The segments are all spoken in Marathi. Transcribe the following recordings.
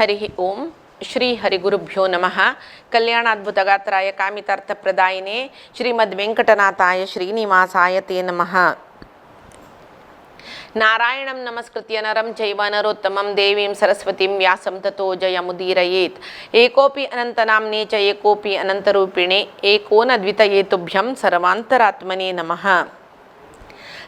हरि ओम श्री हरिगुरुभ्यो नमः। कल्याणाद्भुतगात्राय कामितार्थप्रदायिने श्रीमद्वेंकटनाथाय श्रीनिवासाय ते नमः। नारायणं नमस्कृत्य नरं चैव नरोत्तमं देवीं सरस्वतीं व्यासं ततो जयमुदीरयेत्। एकोऽपि अनन्तनाम्ने च एकोऽपि अनन्तरूपिणे एको न द्वितयेतुभ्यं सर्वान्तरात्मने नमः।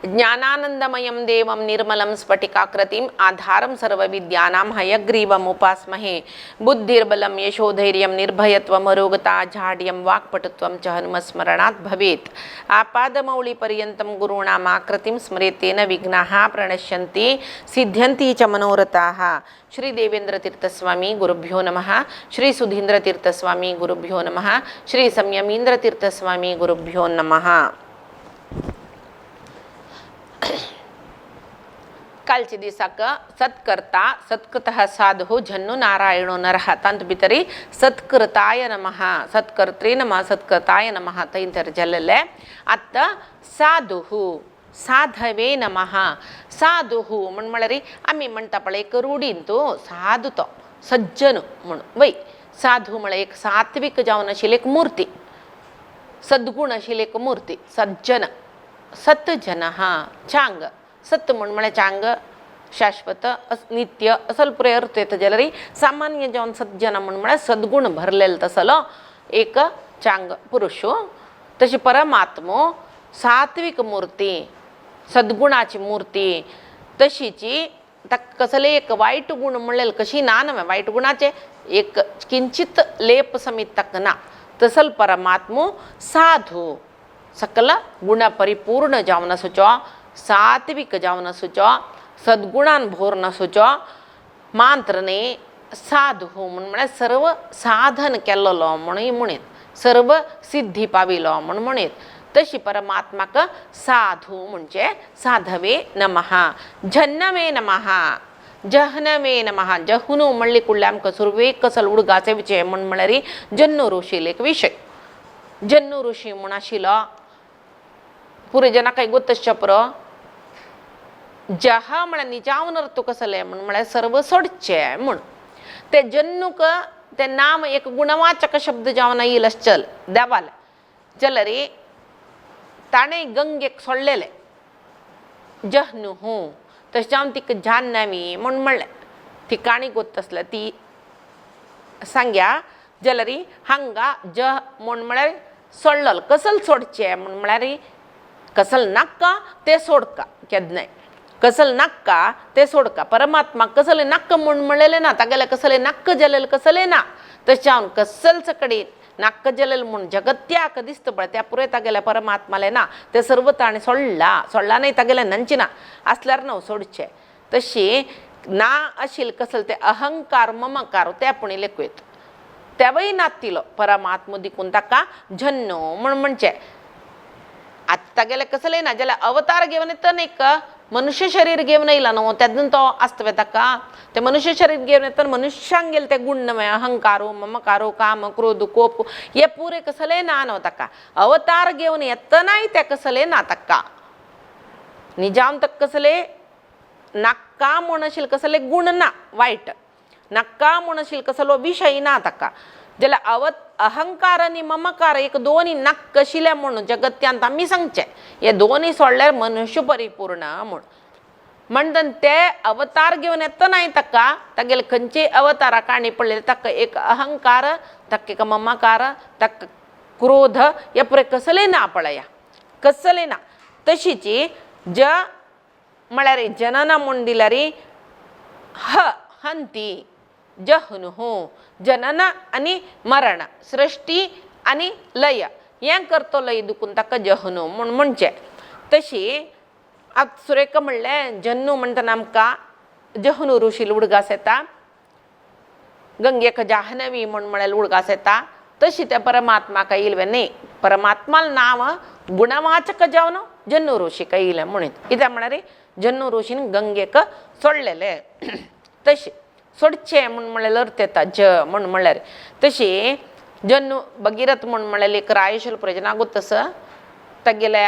ज्ञानानन्दमयं देवं निर्मलं स्फटिकाकृतिम् आधारं सर्वविद्यानां हयग्रीवम् उपास्महे। बुद्धिर्बलं यशोधैर्यं निर्भयत्वम् अरोगता झाढ्यं वाक्पटुत्वं च हनुमस्मरणात् भवेत्। आपादमौलिपर्यन्तं गुरूणाम् आकृतिं स्मरेत् तेन विघ्नाः प्रणश्यन्ति सिद्ध्यन्ति च मनोरथाः। श्री देवेन्द्रतीर्थस्वामी गुरुभ्यो नमः। श्री सुधीन्द्रतीर्थस्वामी गुरुभ्यो नमः। श्री संयमीन्द्रतीर्थस्वामी गुरुभ्यो नमः। कालचे दिसाक सत्कर्ता सत्कृतः साधु झन्नु नारायणो नरः तंत भितरी सत्कृताय नमः सत्कर्त्रे नमः सत्कृताय नमः तैंतर जल्ले अत्त साधु साधवे नमः साधु म्हणमळरी आम्ही म्हणता पळे एक रूढींतू साधु तो सज्जन म्हणून वै साधू म्हळे एक सात्विक जावन आशिल्ली एक मूर्ती सद्गुण आशिल्ली एक मूर्ती सज्जन सत्जन चांग सत म्हण चांग शाश्वत नित्य असल पुरे अर्थ येतो जलरी सामान्य जावन सज्जन म्हण सद्गुण भरलेलं तसलो एक चांग पुरुष तशी परमात्मो सात्विक मूर्ती सद्गुणाची मूर्ती तशीची तक कसले एक वाईट गुण म्हणलेल कशी ना नव्हे वाईट गुणाचे एक किंचित लेप समित तक ना तसल परमात्मो साधू सकल गुण परिपूर्ण जावन असुचो सात्विक जावन असुचो सद्गुणान भोर नसुचो मात्रने साधू म्हण सर्व साधन केल्लो म्हणून सर्व सिद्धी पाविलो म्हणून तशी परमात्माक साधू म्हणजे साधवे नमः झन्नवे नमः जहनवे नमः जहुनु म्हणली कुडले आमकां सुरवे कसल उडगाचे विषय म्हणल्यारी जन्नू ऋषील एक विषय जन्नू ऋषी म्हण आशिल्लो पुरे जना काही गोतश्य पुरो जहा म्हळ्यार निजावन अर्थ कसले म्हळ्यार सर्व सोडचे म्हण ते जन्नूक ते नाम एक गुणवाचक शब्द जावन येईल चल देवाल जलरी ताणे गंगेक सोडलेले जहनु तशें जावन तिका जान्नवी म्हण म्हणलें ती काणी गोत आसल्या ती सांग्या जलरी हांगा जह म्हण म्हळ्यार सोडलो कसल सोडचे म्हण म्हळ्यार कसल नाक्का ते सोडका केदनाय कसल नाक्का ते सोडका परमात्मा कसले नाक्क म्हण म्हणलेले ना तागेले कसले नाक्क जलेल कसले ना तशें जावन कसलच कडेन नाक्क जलेल म्हण जगत्याक दिसता पळय त्या पुरे तागेले परमात्माले ना ते सर्व ताणें सोडला नाही तागेले नंचिना आसल्यार न्हू सोडचे तशी ना आशिल कसल ते अहंकार ममकार ते पुणे लेखवेत तेवय नातिलो परमात्मा दिकून ताका झन्नो म्हण म्हणचे आता तागेले कसले ना जाल्यार अवतार घेवन येता एक मनुष्य शरीर घेवन येयला न्हू तेदून तो आसतवे ताका ते मनुष्य शरीर घेवन येता मनुष्यांक गेले ते गुण नवे अहंकारो ममकारो काम क्रोध कोप हे पुरे कसले ना न्हू ताका अवतार घेवन येतनाय ते कसले ना ताका निजाम तक कसले नाक्का म्हण आशिल्ले कसले गुण ना वायट नाक्का म्हण आशिल्ले कसलो विशय ना ताका जाल्यार अहंकार आनी ममकार एक दोनी नाक्क आशिल्ले म्हणून जगत्यांत आमी सांगचे हे दोनी सोडल्यार मनुष्य परिपूर्ण म्हणटन ते अवतार घेवन येतनाय ताका तागेले खंयचे अवतारा काणी पडलेले ताका एक अहंकार ताका एक ममकार ताका क्रोध हे पुरे कसले ना पळया कसले ना तशीची ज म्हळ्यार जनन म्हण दिल्यार हंती जहनु जनन आणि मरण सृष्टी आणि लय हें करतो लय दुखून ताका जहनु म्हण म्हणचे तशी आतां सुरेख म्हणलें जन्नू म्हणटना आमकां जहनु ऋषी उडगास येता गंगेक जाहनवी म्हण म्हळ्यार उडगास येता तशी त्या परमात्माक येयले न्ही परमात्माल नांव गुणवाचक जावन जन्नू ऋषीक येयलें म्हणून कित्याक म्हळ्यार जन्नू ऋषीन गंगेक सोडलेले तशें सोडचे म्हण म्हळ्यार अर्थ येता ज म्हण म्हळ्यार तशी जन्नू भगीरथ म्हण म्हळ्यार एक रायशल प्रजना गोत तस तागेले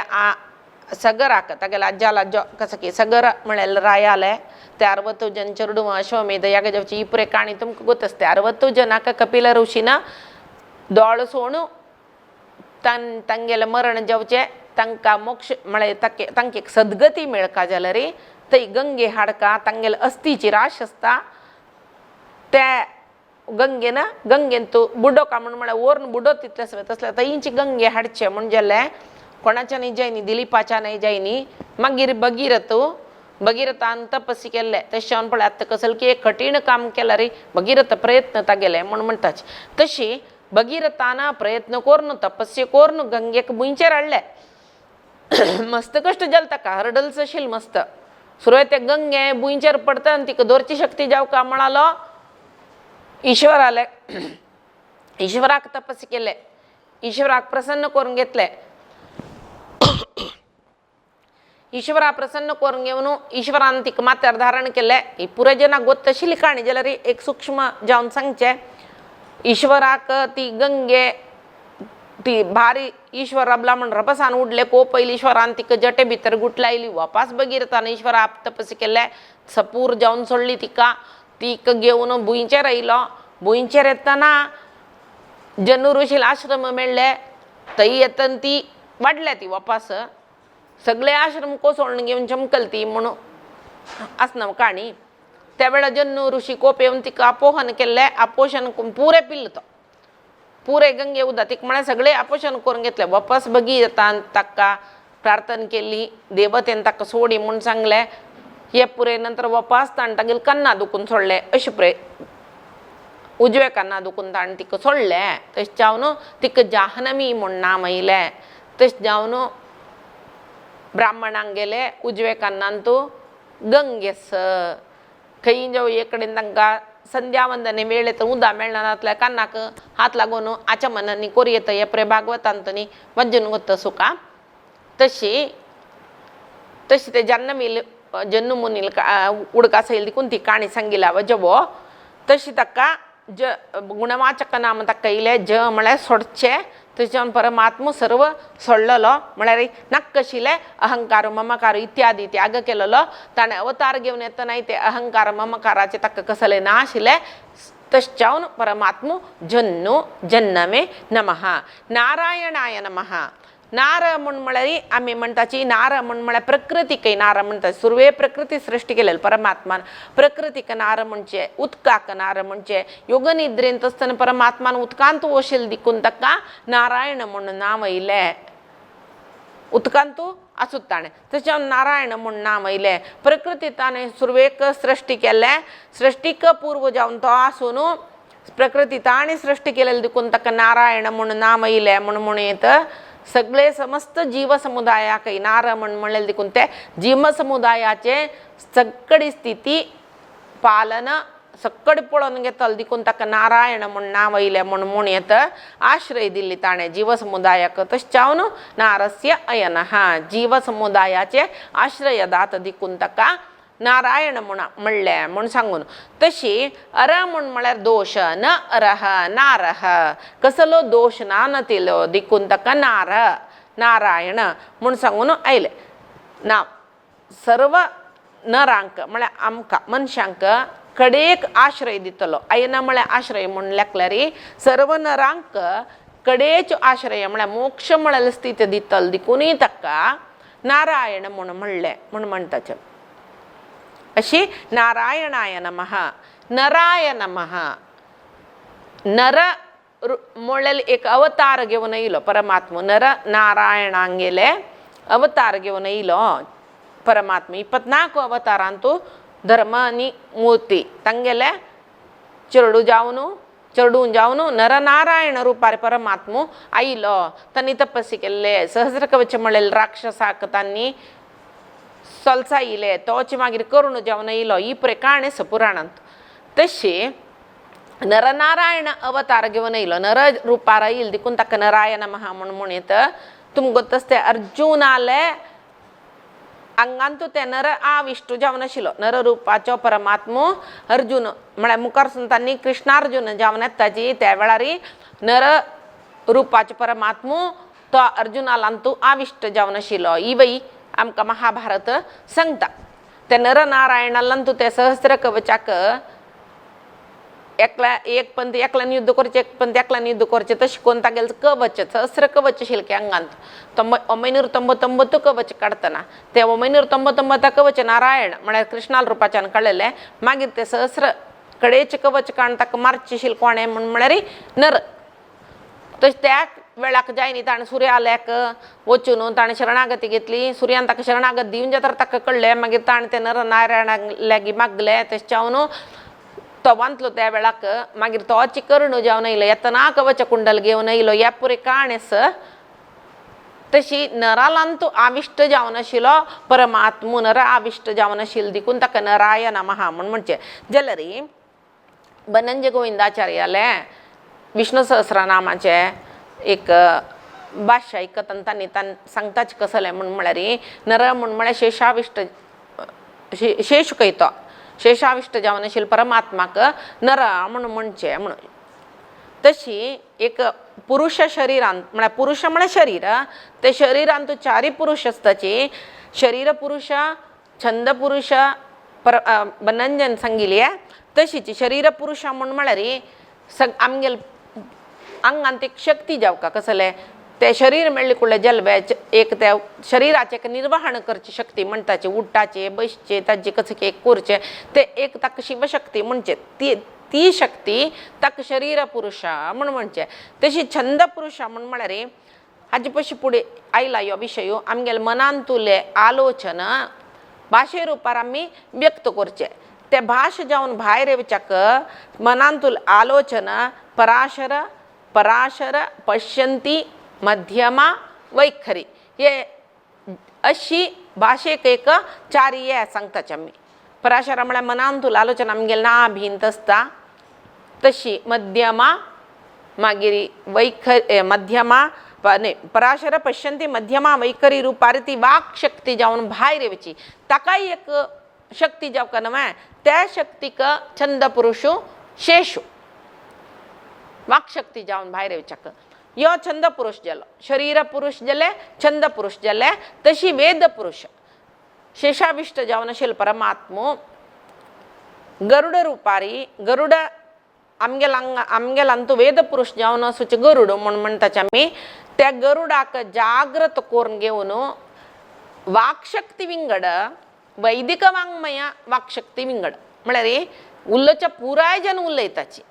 सगराक तागेला अज्जाला कसं की सगर म्हळ्यार रायाले ते 60 जन चरडू अश्वमेध याग जावची ಈ ಪುರೆ ಕಾಣಿ तुमकां ಗೊತ್ತಸ್ತೆ 60 ಜನಕ್ಕೆ ಕಪಿಲ ಋಷಿನ दोळसोण तांगेले मरण जावचे तांकां मोक्ष म्हळ्यार तांकां एक सद्गती मेळका जाल्यार थंय गंगे हाडका तांगेले अस्थिची राश आसता त्या गंगेन तूं बुडोवका म्हळ्यार वरून बुडोत तितले तसले थंयची गंगे हाडचे म्हणजे कोणाच्या नाही जायनी दिलीपाच्या नाही जायनी मागीर भगीरथान तपस्सी केल्ले तशें पळय आतां कसले की एक कठीण काम केला रे भगीरथ प्रयत्न तागेले म्हूण म्हणटाच तशी भगीरथान प्रयत्न करून तपस्या करून गंगेक बुंयचेर हाडले मस्त कश्ट जाल ताका हर्डल्स आशिल्ले मस्त सुरवात ते गंगे बुंयचेर पडटा आनी तिका दोरची शक्ती जावका म्हणालो ईश्वराक तपस्या केले ईश्वराक प्रसन्न करून घेतले ईश्वरा प्रसन्न करून घेवन ईश्वरान तिका माथ्यार धारण केले ही पुरे जनाक गोत्त आशिल्ली काणी जाल्यार एक सूक्ष्म जावन सांगचे ईश्वराक ती गंगे ती भारी ईश्वर रबला म्हण रपसान उडले को पयली ईश्वरान तिका जटे भितर गुटलायली वापस भगीरथान ईश्वरा तपस्या केले सपूर जावन सोडली तिका घेवन भुंयचेर आयलो भुंयचेर येतना जन्नू ऋषीला आश्रम मेळ्ळे थंय येतना ती वाडल्या ती वापस सगळे आश्रम कोसळून घेवन चमकल ती म्हणून आसना काणी त्या वेळा जन्नू ऋषी कोप येवन तिका अपोहन केल्ले अपोषण पुरे पिल्ल तो पुरे गंगे उदक तिका म्हळ्यार सगळे अपोषण करून घेतले वापस भगीरथान ताका प्रार्थना केली देवतेन ताका सोडी म्हूण सांगले हे पुरे नंतर वापस ताणें तागेले कन्ना दुखून सोडले अशें पुरे उजवे कन्ना दुखून ताणें तिका सोडले तशें जावन तिका जाहनमी म्हूण नाम आयलें तशें जावन ब्राह्मणांक गेले उजवे कन्नान तूं गंगेस खंय जावं एक कडेन तांकां संध्या वंदने मेळ्ळे तर उदक मेळना जातल्या कन्नाक हात लागून आचमनांनी कोर येता हे प्रे भागवतान तनी वज्जन गोत्त सुका तशी ते जन्म मुनील उडका सैल देखून ती काणी सांगिला वजबो तशी ताका गुणवाचक नाम ताका येयले ज म्हळ्यार सोडचे थंयच्यान परमात्मा सर्व सोडलेलो म्हळ्यार नाक आशिल्ले अहंकार ममकार इत्यादी त्याग केलेलो ताणें अवतार घेवन येतना ते अहंकार ममकाराचे ताका कसले ना आशिल्ले तशें जावन परमात्मा जन्नू जन्नमे नमः नारायणाय नमः नार म्हूण म्हळ्यार आमी म्हणटाची नार म्हूण म्हळ्यार प्रकृतीक नार म्हणटा सुरवे प्रकृती सृश्टी केलेली परमात्मान प्रकृतीक नार म्हणचे उदकाक नार म्हणचे योग निद्रेंत आसतना परमात्मान उदकांत वशील दिकून ताका नारायण म्हूण नाम येयलें उदकांत आसूत ताणें तशें नारायण म्हूण नाम येयलें प्रकृती ताणें सुरवेक सृश्टी केलें सृश्टीक पूर्व जावन तो आसून प्रकृती ताणें सृश्टी केलेली देखून ताका नारायण म्हूण नाम येयलें म्हूण येत सगळे समस्त जीव समुदायाक नार म्हणलेले देखून ते जीव समुदायाचे सगळी स्थिती पालन सगळे पळोवन घेतले देखून ताका नारायण म्हूण नांव येयलें म्हूण येत आश्रय दिल्ली ताणें जीव समुदायाक तशें जावन नारस्य अयनः जीव समुदायाचे आश्रयदात देखून ताका नारायण म्हणलें म्हूण सांगून तशी अर म्हूण म्हळ्यार दोश न अरह नारह कसलो दोश ना नतिलो देखून ताका नारायण म्हूण सांगून आयलें नांव सर्व नरांक म्हळ्यार आमकां मनशांक कडेक आश्रय दितलो अयन म्हळ्यार आश्रय म्हूण लेखल्यार सर्व नरांक कडेच्यो आश्रय म्हळ्यार मोक्ष म्हळ्यार स्थिती दितलो देखूनय ताका नारायण म्हूण म्हणलें म्हूण म्हणटाचें अशी नारायणाय नमः नराय नमः नर म्हळ्यार एक अवतार घेवन येयलो परमात्मा नर नारायणांगेले अवतार घेवन येयलो परमात्मा 24 अवतारांत धर्म आनी मूर्ती तांगेले चेडूं जावन नरनारायण रुपार परमात्मा आयलो तांणी तपस्या केल्ले सहस्र कवच म्हळेल राक्षसाक तांणी सोलसायले तोच मागीर करून जावन येयलो ही काणी पुराणांत तशी नरनारायण अवतार घेवन येयलो नर रुपार येयलो देखून ताका नराय नमः म्हूण येत तुमकां गोत्त आसता अर्जुनाले आंगांत ते नर आविष्ट जावन आशिल्लो नर रुपाचो परमात्मा अर्जुन म्हळ्यार मुखार तांणी कृष्णार्जुन जावन येताची त्या वेळार नर रुपाचो परमात्मा तो अर्जुनालांतू आविष्ट जावन आशिल्लो ही बाई आमकां महाभारत सांगता. त्या नरनारायणालांतू ते सहस्र कवचाक एक पंत एकल्यान युद्ध करचें एक पंत एकल्यान युद्ध करचें तशें करून तागेलें कवच सहस्र कवच शिलके अंगांत 999 कवच काडटना ते 999 कवच नारायण म्हळ्यार कृष्णाल रुपाच्यान काडलेलें. मागीर ते सहस्र कडेचें कवच काडून ताका मारचें कोणें म्हळ्यार नर. तशें त्या वेळाक जाय न्ही ताणें सुर्याल्याक वचून ताणें शरणागती घेतली. सुर्यान ताका शरणागत दिवन जे तर ताका कळ्ळें. मागीर ताणें ते नरनारायणाक लागीं मागलें. तशें जावन तो वांतलो त्या वेळाक. मागीर तो कर्ण जावन येयलो येतना कवच कुंडल घेवन येयलो. ह्या पुरे काणेस तशी नरालांतू आविश्ट जावन आशिल्लो परमात्मो नर आविश्ट जावन आशिल्लो देखून ताका नराय नमः म्हण म्हणचें. जाल्यार बनंज गोविंदाचार्याले विष्णू सहस्रनामाचे एक भाष्य आयकतना तांणी सांगताच कसलें म्हळ्यार नर म्हळ्यार शेषाविश्ट शेष कहतो शेषाविश्ट जावन आशिल्लो परमात्माक नर म्हणचें म्हणून. तशी एक पुरुष शरिरांत म्हळ्यार पुरुष म्हळ्यार शरीर ते शरिरांत चारी पुरुष आसताची. शरीर पुरुष छंद पुरुष बनंजन सांगिल्ले तशीच शरीर पुरुष म्हळ्यार आमगेल अंगांत एक शक्ती जावका कसलें ते शरीर मेळ्ळें कुळ्ळें जल्वे एक त्या शरिराचें एक निर्वहण करची शक्ती म्हणटाची. उठ्ठाचे बसचे ताजे कशें एक करचें ते एक ताका शिवशक्ती म्हणचे. ती शक्ती ताका शरीर पुरुष म्हण म्हणचें. तशी छंद पुरुष म्हळ्यार हाजे पयशे फुडें आयला ह्यो विशय आमगेले मनांतुले आलोचन भाशे रुपार आमी व्यक्त करचे. ते भाश जावन भायर येवच्याक मनांतूल आलोचन पराशर पराशर पश्यंती मध्यमा वैखरी हे अशी भाशेक एक चार हे सांगताचे आमी. पराशर म्हळ्यार मनांतूल आलोचना आमगेले ना भिंत आसता तशी मध्यमा मागीर वैखरी मध्यमा पराशर पश्यंती मध्यमा वैखरी रुपार ती वाक शक्ती जावन भायर येवची. ताकाय एक शक्ती जावका न्हय त्या शक्तीक छंद पुरुष शेषू वाक शक्ती जावन भायर येवच्याक यो छंद पुरुष जालो. शरीर पुरुष जाले छंद पुरुष जाले. तशी वेद पुरुष शेषाविष्ट जावन आशिल्लो परमात्मो गरुड रुपारी गरुड आमगेलांतू वेद पुरुष जावन आसूचे गरुड म्हण म्हणटाचे आमी. त्या गरुडाक जागृत करून घेवन वाकशक्ती विंगड वैदिक वाङ्मय वाकशक्ती विंगड म्हळ्यार उल्लोच्या पुराय जन उलयताची.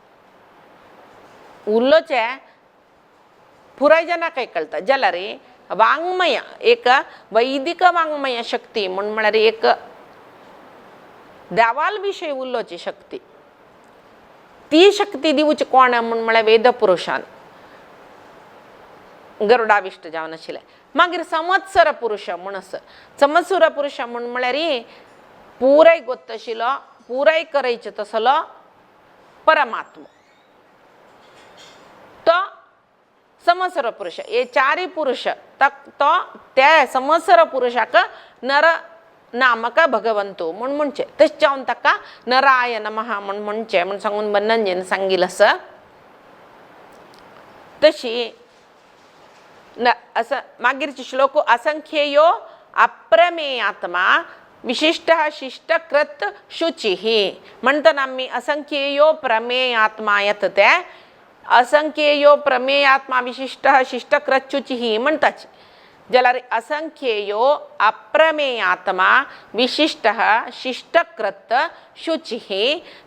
उल्लोचे पुराय जनाक कळटा जाल्यार वाङ्मय एक वैदिक वाङ्मय शक्ती म्हळ्यार एक देवाल विशय उल्लोची शक्ती. ती शक्ती दिवची कोण म्हळ्यार वेद पुरुषान गरुडाविष्ट जावन आशिल्ले. मागीर संवत्सर पुरुष म्हण आसा. संवत्सर पुरुष म्हळ्यार पुराय गोत्त आशिल्लो पुराय करयचे तसलो परमात्मा तो संवत्सर पुरुष. हे चारय पुरुष तो त्या संवत्सर पुरुषाक नर नामक भगवंतो म्हण म्हणचे. तशें जावन ताका नराय नमः म्हण म्हणचे म्हण सांगून बनंजन सांगिल्लें आसा. तशी मागीरचे श्लोक असंख्येयो अप्रमेयात्मा विशिष्ट शिष्टकृत शुचि म्हणटना आमी असंख्येयो प्रमेयात्मा येता ते असंख्येयो प्रमेयात्मा विशिष्ट शिष्टकृत शुचि म्हणटाचे. जाल्यार असंख्येयो अप्रमेयात्मा विशिष्ट शिष्टकृत शुचि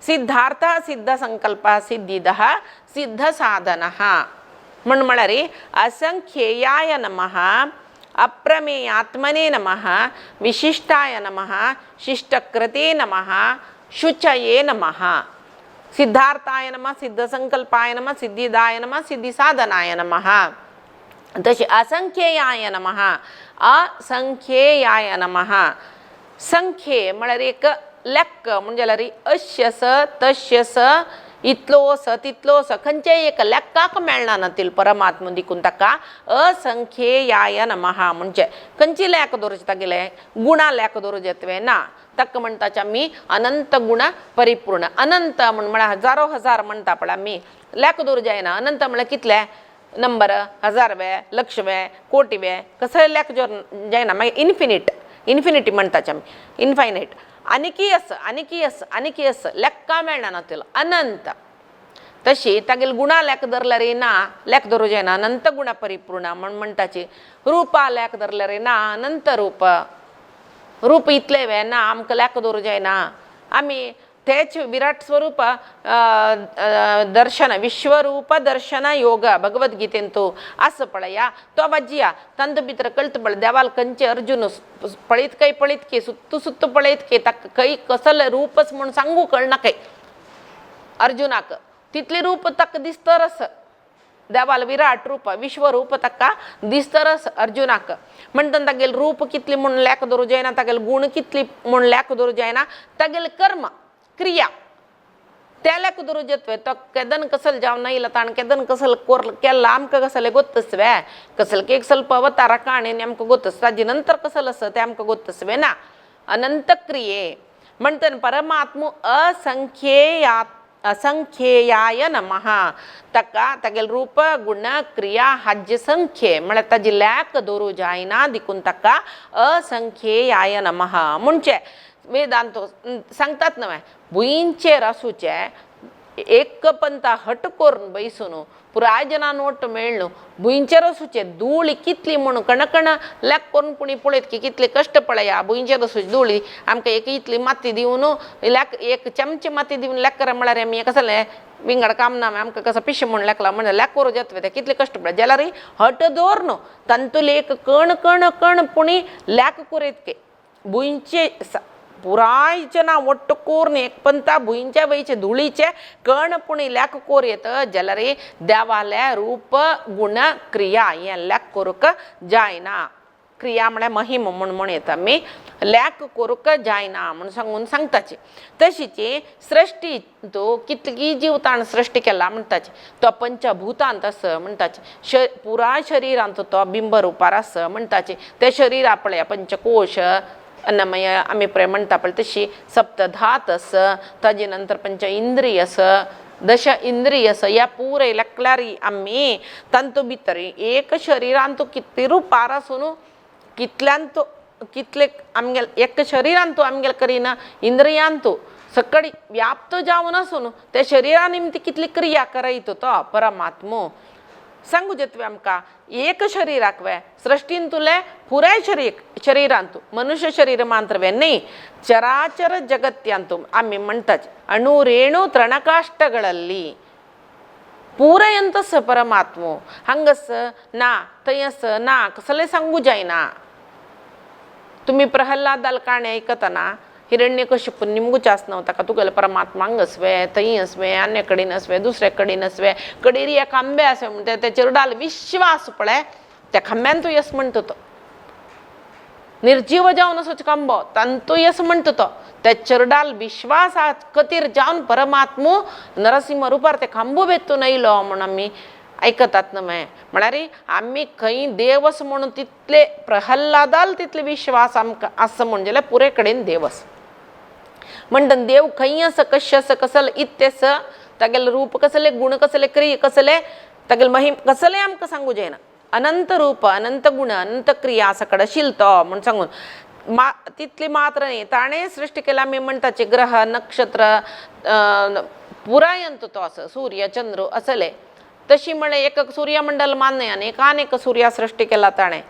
सिद्धार्थ सिद्ध संकल्प सिद्धिदः सिद्ध साधनः म्हळ्यार असंख्येयाय नमः अप्रमेयात्मने नमः विशिष्टाय नमः शिष्टकृते नमः शुचये नमः सिद्धार्थाय नमः सिद्धसंकल्पाय नमः सिद्धिदाय नमः सिद्धिसाधनाय नमः. तशी असंख्येयाय नमः असंख्येयाय नमः. संख्ये म्हळ्यार एक लेक्क म्हणजे अश्य स तश्य स इतलो स तितलो स खंयचेय एक लेक्काक मेळना ना तील परमात्मा देखून ताका असंख्येयाय नमः म्हणजे खंयची लेख दवरचे तागेले गुणा लेख दवरचे तुवें ना. ताका म्हणटाचे आमी अनंत गुण परिपूर्ण. अनंत म्हळ्यार हजारो हजार म्हणटा पळय आमी लेख दवरूं जायना. अनंत म्हळ्यार कितले नंबर हजारवे लक्षवे कोटीवे कसले लेख जायना. मागीर इन्फिनीट इन्फिनिटी म्हणटाचे आमी इनफायनायट आनीकी आस लेक्का मेळना ना तिला अनंत तशी तागेल गुणा लेख धरल्यार ना लेख धरूं जायना अनंत गुणा परिपूर्ण म्हणटाची रुपा लेख धरल्यार ना अनंत रूप इतले वे ना आमकां लेख धरूं जायना आमी तेच विराट स्वरूप दर्शन विश्वरूप दर्शन योग भगवद्गीतेंतू असं पळया तो बज्जिया तंद भितर कळत पळ देवाल कंचे अर्जुन पळीत की सुत्तू पळयत की ताका खंय कसले रूपच म्हूण सांगू कळना खंय अर्जुनाक तितली रूप ताका दिसतरस देवाल विराट रूप विश्वरूप ताका दिसतरस अर्जुनाक म्हणटा तागेल रूप कितली म्हूण लेख धरूं जायना तागेल गुण कितली म्हूण लेख धरूं जायना तागेल कर्म क्रिया त्या लेख धरूं जेतवे तो केदन कसल जावन येयला ताणें केदन कसल केला आमकां कसले गोत्तसवे कसल एक ಸ್ವಲ್ಪ ಅವತಾರ काणेन आमकां गोत्तस ताजे नंतर कसल आसा तें आमकां गोत्तसवे ना अनंत क्रिये म्हणटन परमात्म असंख्येयाय नमः ताका तागेल रूप गुण क्रिया हाज्य संख्ये म्हळ्यार ताजी लेख धरूं जायना देखून ताका असंख्येयाय नमः म्हणजे वेदांत सांगतात नवे भुईंचेर आसूचे एक पंता हट करून बैसून पुराय जनान ओट मेळ्ळू भुईंचेर आसूचे धूळ कितली म्हणून कणकण लेख करून पुणी पळयत की कितले कश्ट पळया भुईंचेर आसूची धुळी आमकां एक इतली माती दिवन लेख एक चमचे माती दिवन लेख करा म्हळ्यार आमी कसले विंगड काम ना आमकां कसं पिश म्हूण लेखला म्हणजे लेख करूं येतवे ते कितले कश्ट पळय जाल्यार हट दवर न्हू तंतुले एक कण कण कण पुणी लेख करीत के भुईंचे पुराय जना ಒಟ್ಟು ಕೋರ್ನೆ ಪಂತ ಭುಯಿಂಚೆ ವೈಚೆ ಧೂಳಿಚೆ ಕರ್ಣಪುಣಿ ಲೆಕ್ಕ ಕೋರಿಯತ ಜಲರಿ देवाले रूप गुण क्रिया हे लेख करूक जायना क्रिया म्हळ्यार महिम म्हूण येता आमी लेख करूक जायना म्हूण सांगून सांगताची तशीची सृश्टी तो कितली जीवताण सृश्टी केला म्हणटाची तो पंचभूतांत आस म्हणटाची पुराय शरिरांत तो बिंब रुपार आस म्हणटाची ते शरीर आपल्या पंचकोश अन्नमय आमी प्रेम म्हणटा पळय तशी सप्तधात आस ताजे नंतर पंच इंद्रिय आस दश इंद्रिय आस ह्या पुरे लेखल्यार आमी तांतू भितर एक शरिरांत कितली रुपार आसून कितल्यांत कितले आमगेल एक शरिरांत आमगेल करिना इंद्रियांत सकडी व्याप्त जावन आसून त्या शरिरा निमती कितली क्रिया करयत तो परमात्मो सांगू जेतवे आमकां एक शरिराक वे सृश्टीन तुले पुराय शरिरांतू मनुष्य शरीर मात्र वे न्ही चराचर जगत्यांतू आमी म्हणटाच अणु रेणु तृणकाष्ठಗಳಲ್ಲಿ पूरयंतस परमात्मो हंगस ना थंयस ना कसले सांगू जायना तुम्ही प्रहल्लादाल काणे ऐकतना हिरण्यकशिपू निमगूच आसना ताका तुगेलो परमात्मा हांग आसवे थंय आसवे आनी कडेन आसवे दुसरे कडेन आसवे कडेरी एक खांबे आसवे म्हणटा तेचेर डाल विश्वास पळय त्या खांब्यान तूं येस म्हणटा तो निर्जीव जावन असोच खांबो तांतू येस म्हणटा तो तेचेर डाल विश्वास खातीर जावन परमात्मो नरसिंह रुपार ते खांबो बेतून येयलो म्हूण आमी ऐकतात न्हय म्हळ्यार आमी खंय देव आसा म्हणून तितले प्रहल्लादाल तितले विश्वास आमकां आसा म्हणजे जाल्यार पुरे कडेन देव आसा म्हणटा देव खंय आसा कशें आसा कसले इत्ते आसा तागेले रूप कसले गुण कसले क्रिया कसले तागेले महिम कसले आमकां सांगू जायना अनंत रूप अनंत गुण अनंत क्रिया सकड आशिल्लो तो म्हूण सांगून तितली मात्र न्ही ताणें सृश्टी केला आमी म्हणटाचे ग्रह नक्षत्र पुरायंत तो आसा सूर्य चंद्र असले तशी म्हळ्यार एक सूर्यमंडल मान्य आनी एकानेक सूर्या सृश्टी केला ताणें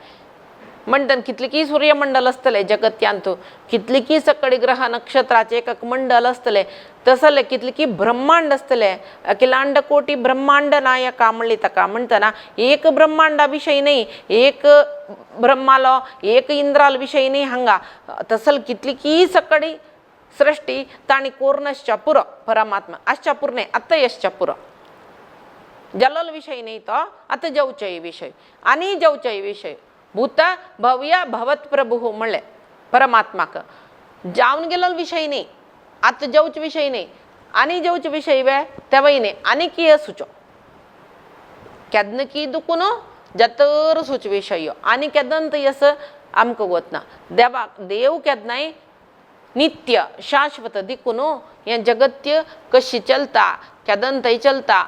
म्हणटा कितली की सूर्यमंडल आसतले जगत्यांतू कितली की सकडी ग्रह नक्षत्राचे एक मंडल आसतले तसले कितली की ब्रह्मांड आसतले अखिलांड कोटी ब्रह्मांड नायका म्हणली ताका म्हणटना एक ब्रह्मांडा विशयी न्ही एक ब्रह्मालो एक इंद्राल विशयी न्ही हांगा तसल कितली की सकडी सृश्टी ताणी कोर्नश्चा पुरो परमात्मा आश्चा पुरणे आत्ता यश्चा पुरो जलल विषय नाही तो आता जवचय विषय आणि जवचय विषय भूत भव्य भवत प्रभू म्हणले परमात्माक जावन गेलो विषय नाही आता जवच विषय नाही आणि जवच विषय वे तेवय नाही आणि की सुचो केदन की दुखून जतर सुच विषय आणि केदन यस आमकां गोतना देवा देव केदनाय नित्य शाश्वत दिकून हें जगत्य कशी चलता केदन थंय चलता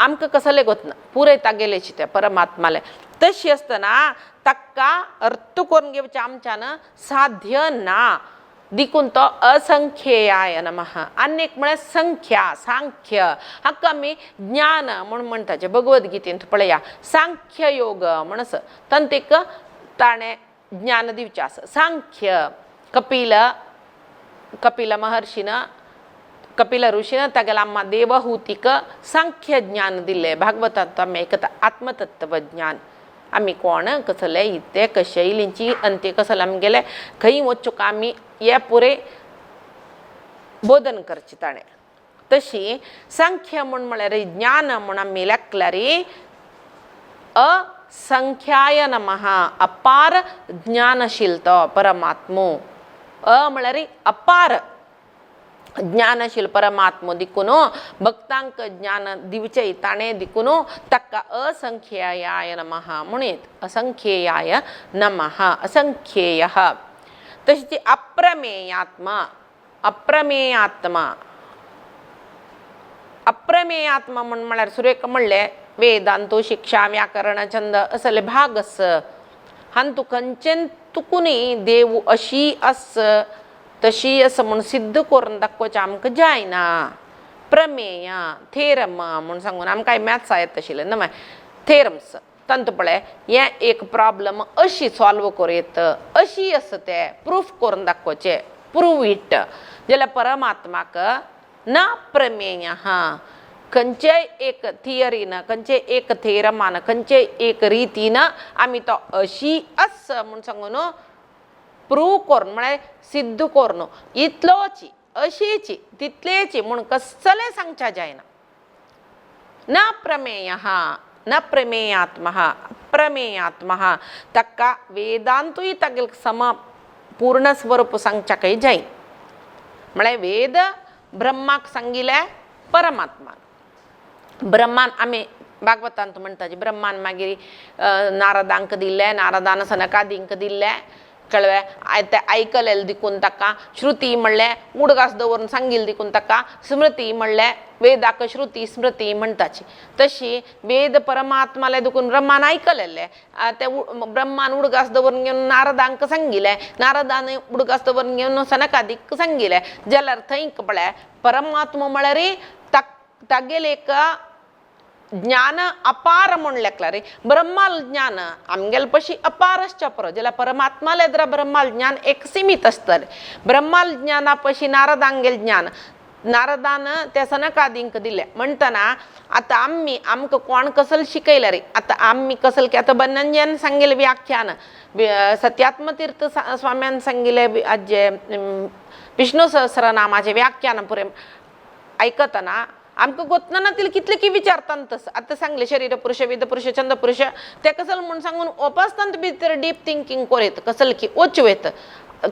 आमकां कसले गोतना पुरे तागेलेची ते परमात्माले तशी असताना तक्का अर्थ करून घेवचे आमच्यान साध्य ना दिकून तो असंख्येयाय नमः. आनी एक म्हळ्यार संख्या सांख्य हाका आमी ज्ञान म्हूण म्हणटाचे भगवद्गीतेंत पळया. सांख्य योग म्हणस तंतेक ताणें ज्ञान दिवचें आसा. सांख्य कपिल महर्षीन कपिल ऋषीन तागेल्या अम्मा देवहूतीक सांख्य ज्ञान दिल्लें. भागवतांत आमी आयकता आत्मतत्व ज्ञान. आमी कोण कसले इते कशे इल्लींची अंत्य कसले आमगेले खंय वचूंक आमी हे पुरे बोधन करचें ताणें. तशी सांख्य म्हळ्यार ज्ञान म्हूण आमी लेखल्यार असंख्याय नमः अपार ज्ञानशील तो परमात्मो. म्हळ्यार अपार ज्ञानशील परमात्मो दिकून भक्तांक ज्ञान दिवचे ताणें दिकून ताका असंख्येयाय नमः म्हणीत. असंख्येयाय नमः असंख्येयः. तशी अप्रमेयात्मा म्हळ्यार सुरेख म्हणलें वेदांतो शिक्षा व्याकरण छंद असले भाग आस. हांतू खंयचेन तुकुनी देव अशी आस तशी असं म्हणून सिद्ध करून दाखोवचें आमकां जायना. प्रमेय थेरम म्हणून सांगून आमकां मॅथ्स येत आशिल्लें न्हय थेरम्स तंत पळय हे एक प्रॉब्लम अशी सॉल्व करूं अशी आसा ते प्रूफ करून दाखोवचें प्रूव इट जाल्यार परमात्माक न प्रमेय खंयचेय एक थियरीन खंयचेय एक थेरमान खंयचेय एक रितीन आमी तो अशी आस म्हूण सांगून प्रूव करून म्हळ्यार सिद्ध करून इतलोची अशीची तितलेची म्हूण कसलें सांगचें जायना. न प्रमेय न प्रमेयात्मा प्रमेयात्मा ताका वेदांतूय तागेल सम पूर्ण स्वरूप सांगच्याकय जाय. म्हळ्यार वेद ब्रह्माक सांगिल्लें परमात्मान. ब्रह्मान आमी भागवतांत म्हणटाचे ब्रह्मान मागीर नारदांक दिल्लें नारदान सनकादींक दिल्लें कळ्ळें. तें आयकलेलें दिकून ताका श्रुती म्हणलें उडगास दवरून सांगिल्लें दिकून ताका स्मृती म्हणलें वेदाक श्रुती स्मृती म्हणटाची. तशी वेद परमात्माले देखून ब्रह्मान आयकलेलें ते ब्रह्मान उडगास दवरून घेवन नारदांक सांगिल्लें नारदान उडगास दवरून घेवन सनकादीक सांगिल्लें जाल्यार थंय पळय परमात्मा म्हळ्यार तागेलें एक ज्ञान अपार म्हूण लेखल्यार ब्रह्माल ज्ञान आमगेले पशी अपार आसचें पुरो जाल्यार परमात्माले जर ब्रह्माल ज्ञान एक सीमित आसतलें. ब्रह्माल ज्ञाना पशी नारदांगेलें ज्ञान नारदान त्या सनकादींक दिलें म्हणटना आतां आमकां कोण कसले शिकयलें रे आतां आमी कसले की आतां बनंजन सांगिल्लें व्याख्यान सत्यात्मतीर्थ स्वाम्यान सांगिल्लें हाजे विष्णू सहस्रनामाचें व्याख्यान पुरें आयकतना आमकां गोतना तिले कितले की विचारतात तसं आतां सांगलें शरीर पुरुश वेद पुरुश छंद पुरुश ते कसले म्हूण सांगून वचतात भितर डीप थिंकींग करीत कसले की वचवेत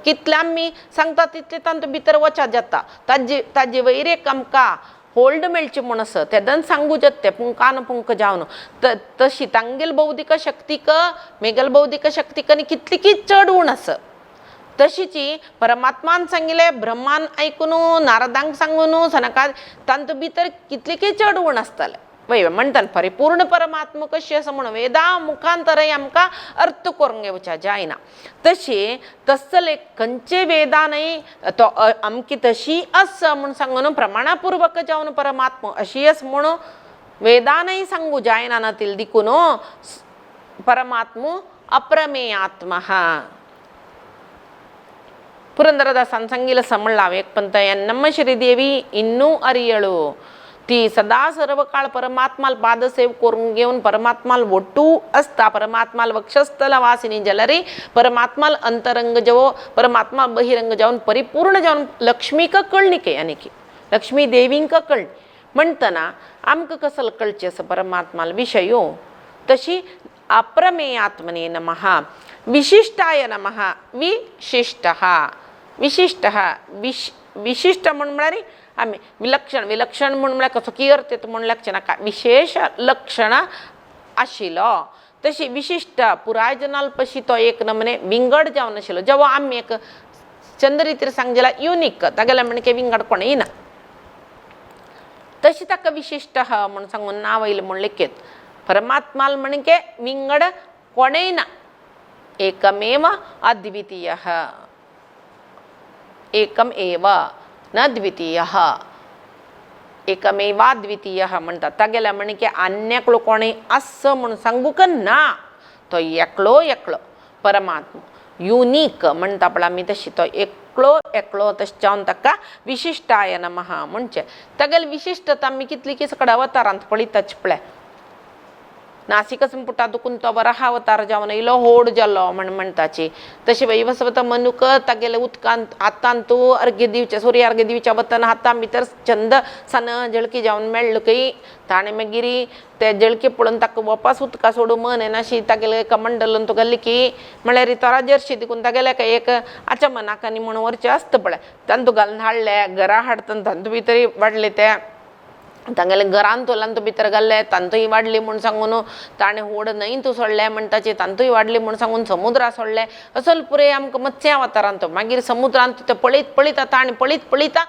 कितले आमी सांगता तितले तांत भितर वचत जाता. ताजे वयर एक आमकां होल्ड मेळची म्हूण आसा तेदन सांगू जाता पुंकान पुंक जावन तशी तांगेल बौद्धीक शक्तीक मेगेल बौद्धीक शक्तीक आनी कितली की चड उण आसा. तशीची परमात्मान सांगिल्लें ब्रह्मान आयकून नारदांक सांगून सनकाद तांत भितर कितली की चड उण आसतालें वय म्हणटात परिपूर्ण परमात्मा कशी आसा म्हणून वेदा मुखांतरय आमकां अर्थ करूंक येवचें जायना. तशी तसले खंयचे वेदानय तो अमकी तशी आसा म्हूण सांगून प्रमाणपूर्वक जावन परमात्मा अशी आसा म्हणून वेदानय सांगू जायना ना तिल दिकून परमात्मा अप्रमेयात्मा. ಪುರಂದರದಾಸನ್ ಸಂಗೀಲ ಸಮಳ್ಳಾವೇಕ್ ಪಂತ ಎನ್ನಮ್ಮ ಶ್ರೀದೇವಿ ಇನ್ನೂ ಅರಿಯಳು ती सदा सर्व काळ परमात्माल पादसेव करून घेऊन परमात्माल वटू असता परमात्माल वक्षस्थल वासिनी जलरी परमात्माल अंतरंग जवो परमात्मा बहिरंग जाऊन परिपूर्ण जाऊन लक्ष्मीक कळणिके आणि की लक्ष्मी देवींक कळणी म्हणतना आमकां कसल कळचे असं परमात्माल विषयो तशी अप्रमेयात्मने नमः विशिष्टाय नमः विशिष्टः विशिष्टः विशिष्ट म्हळ्यार आमी विलक्षण विलक्षण म्हळ्यार कसो किर्त म्हण लक्षण विशेष लक्षण आशिल्लो तशी विशिष्ट पुराय जनाल पशी तो एक नमने विंगड जावन आशिल्लो जेव्हा आमी एक चंद रितीर सांगजेला युनिक तागेले म्हणके विंगड कोण येना तशी ताका विशिष्ट म्हण सांगून नाव येयलें म्हण लेखेत परमात्माल म्हणके विंगड कोणेन एकमेव अद्वितीयः एकम एव न द्वितीयः एकमेवाद्वितीयः म्हणतात तागेल्या म्हणके अन्यकलो कोणी असं म्हणून सांगू का ना तो एकलो एकलो परमात्मा युनिक म्हणता पळय आमी तशी तो एकलो एकलो तशें जावन ताका विशिष्टाय नमः म्हणचे तागेली विशिष्टता आमी कितली की सकाळ अवतारांत पळयताच पळय नासिक संपुटा दुखून तो वराह अवतार जावन इलो होड जालो म्हणटाची तशी वैवस्वत मनुक तागेले उदकांत हातांत अर्घ्य दिवचे सूर्य अर्घ्य दिवच्या वतना हातां भितर छंद सन जळकी जावन मेळ्ळो की ताणें मागीर ते जळकी पळोवन ताका वापस उदका सोडूं मन येनाशी तागेले कमंडलन तो घाली की म्हळ्यार तोरा जर्शी देखून तागेले एक आच्या मनाकानी म्हणून वरचें आसता पळय तांतू घालून हाडले घरा हाडतना तांतू भितर वाडले ते तांगेले घरान तोलान तो भितर घाल्ले तांतूय वाडली म्हूण सांगून ताणें होड न्हंयत सोडले म्हणटाचे तांतूय वाडली म्हूण सांगून समुद्रा सोडले असल पुरे आमकां मत्स्य अवतारांत तो मागीर समुद्रांत ते पळयत पळयता ताणें पळयता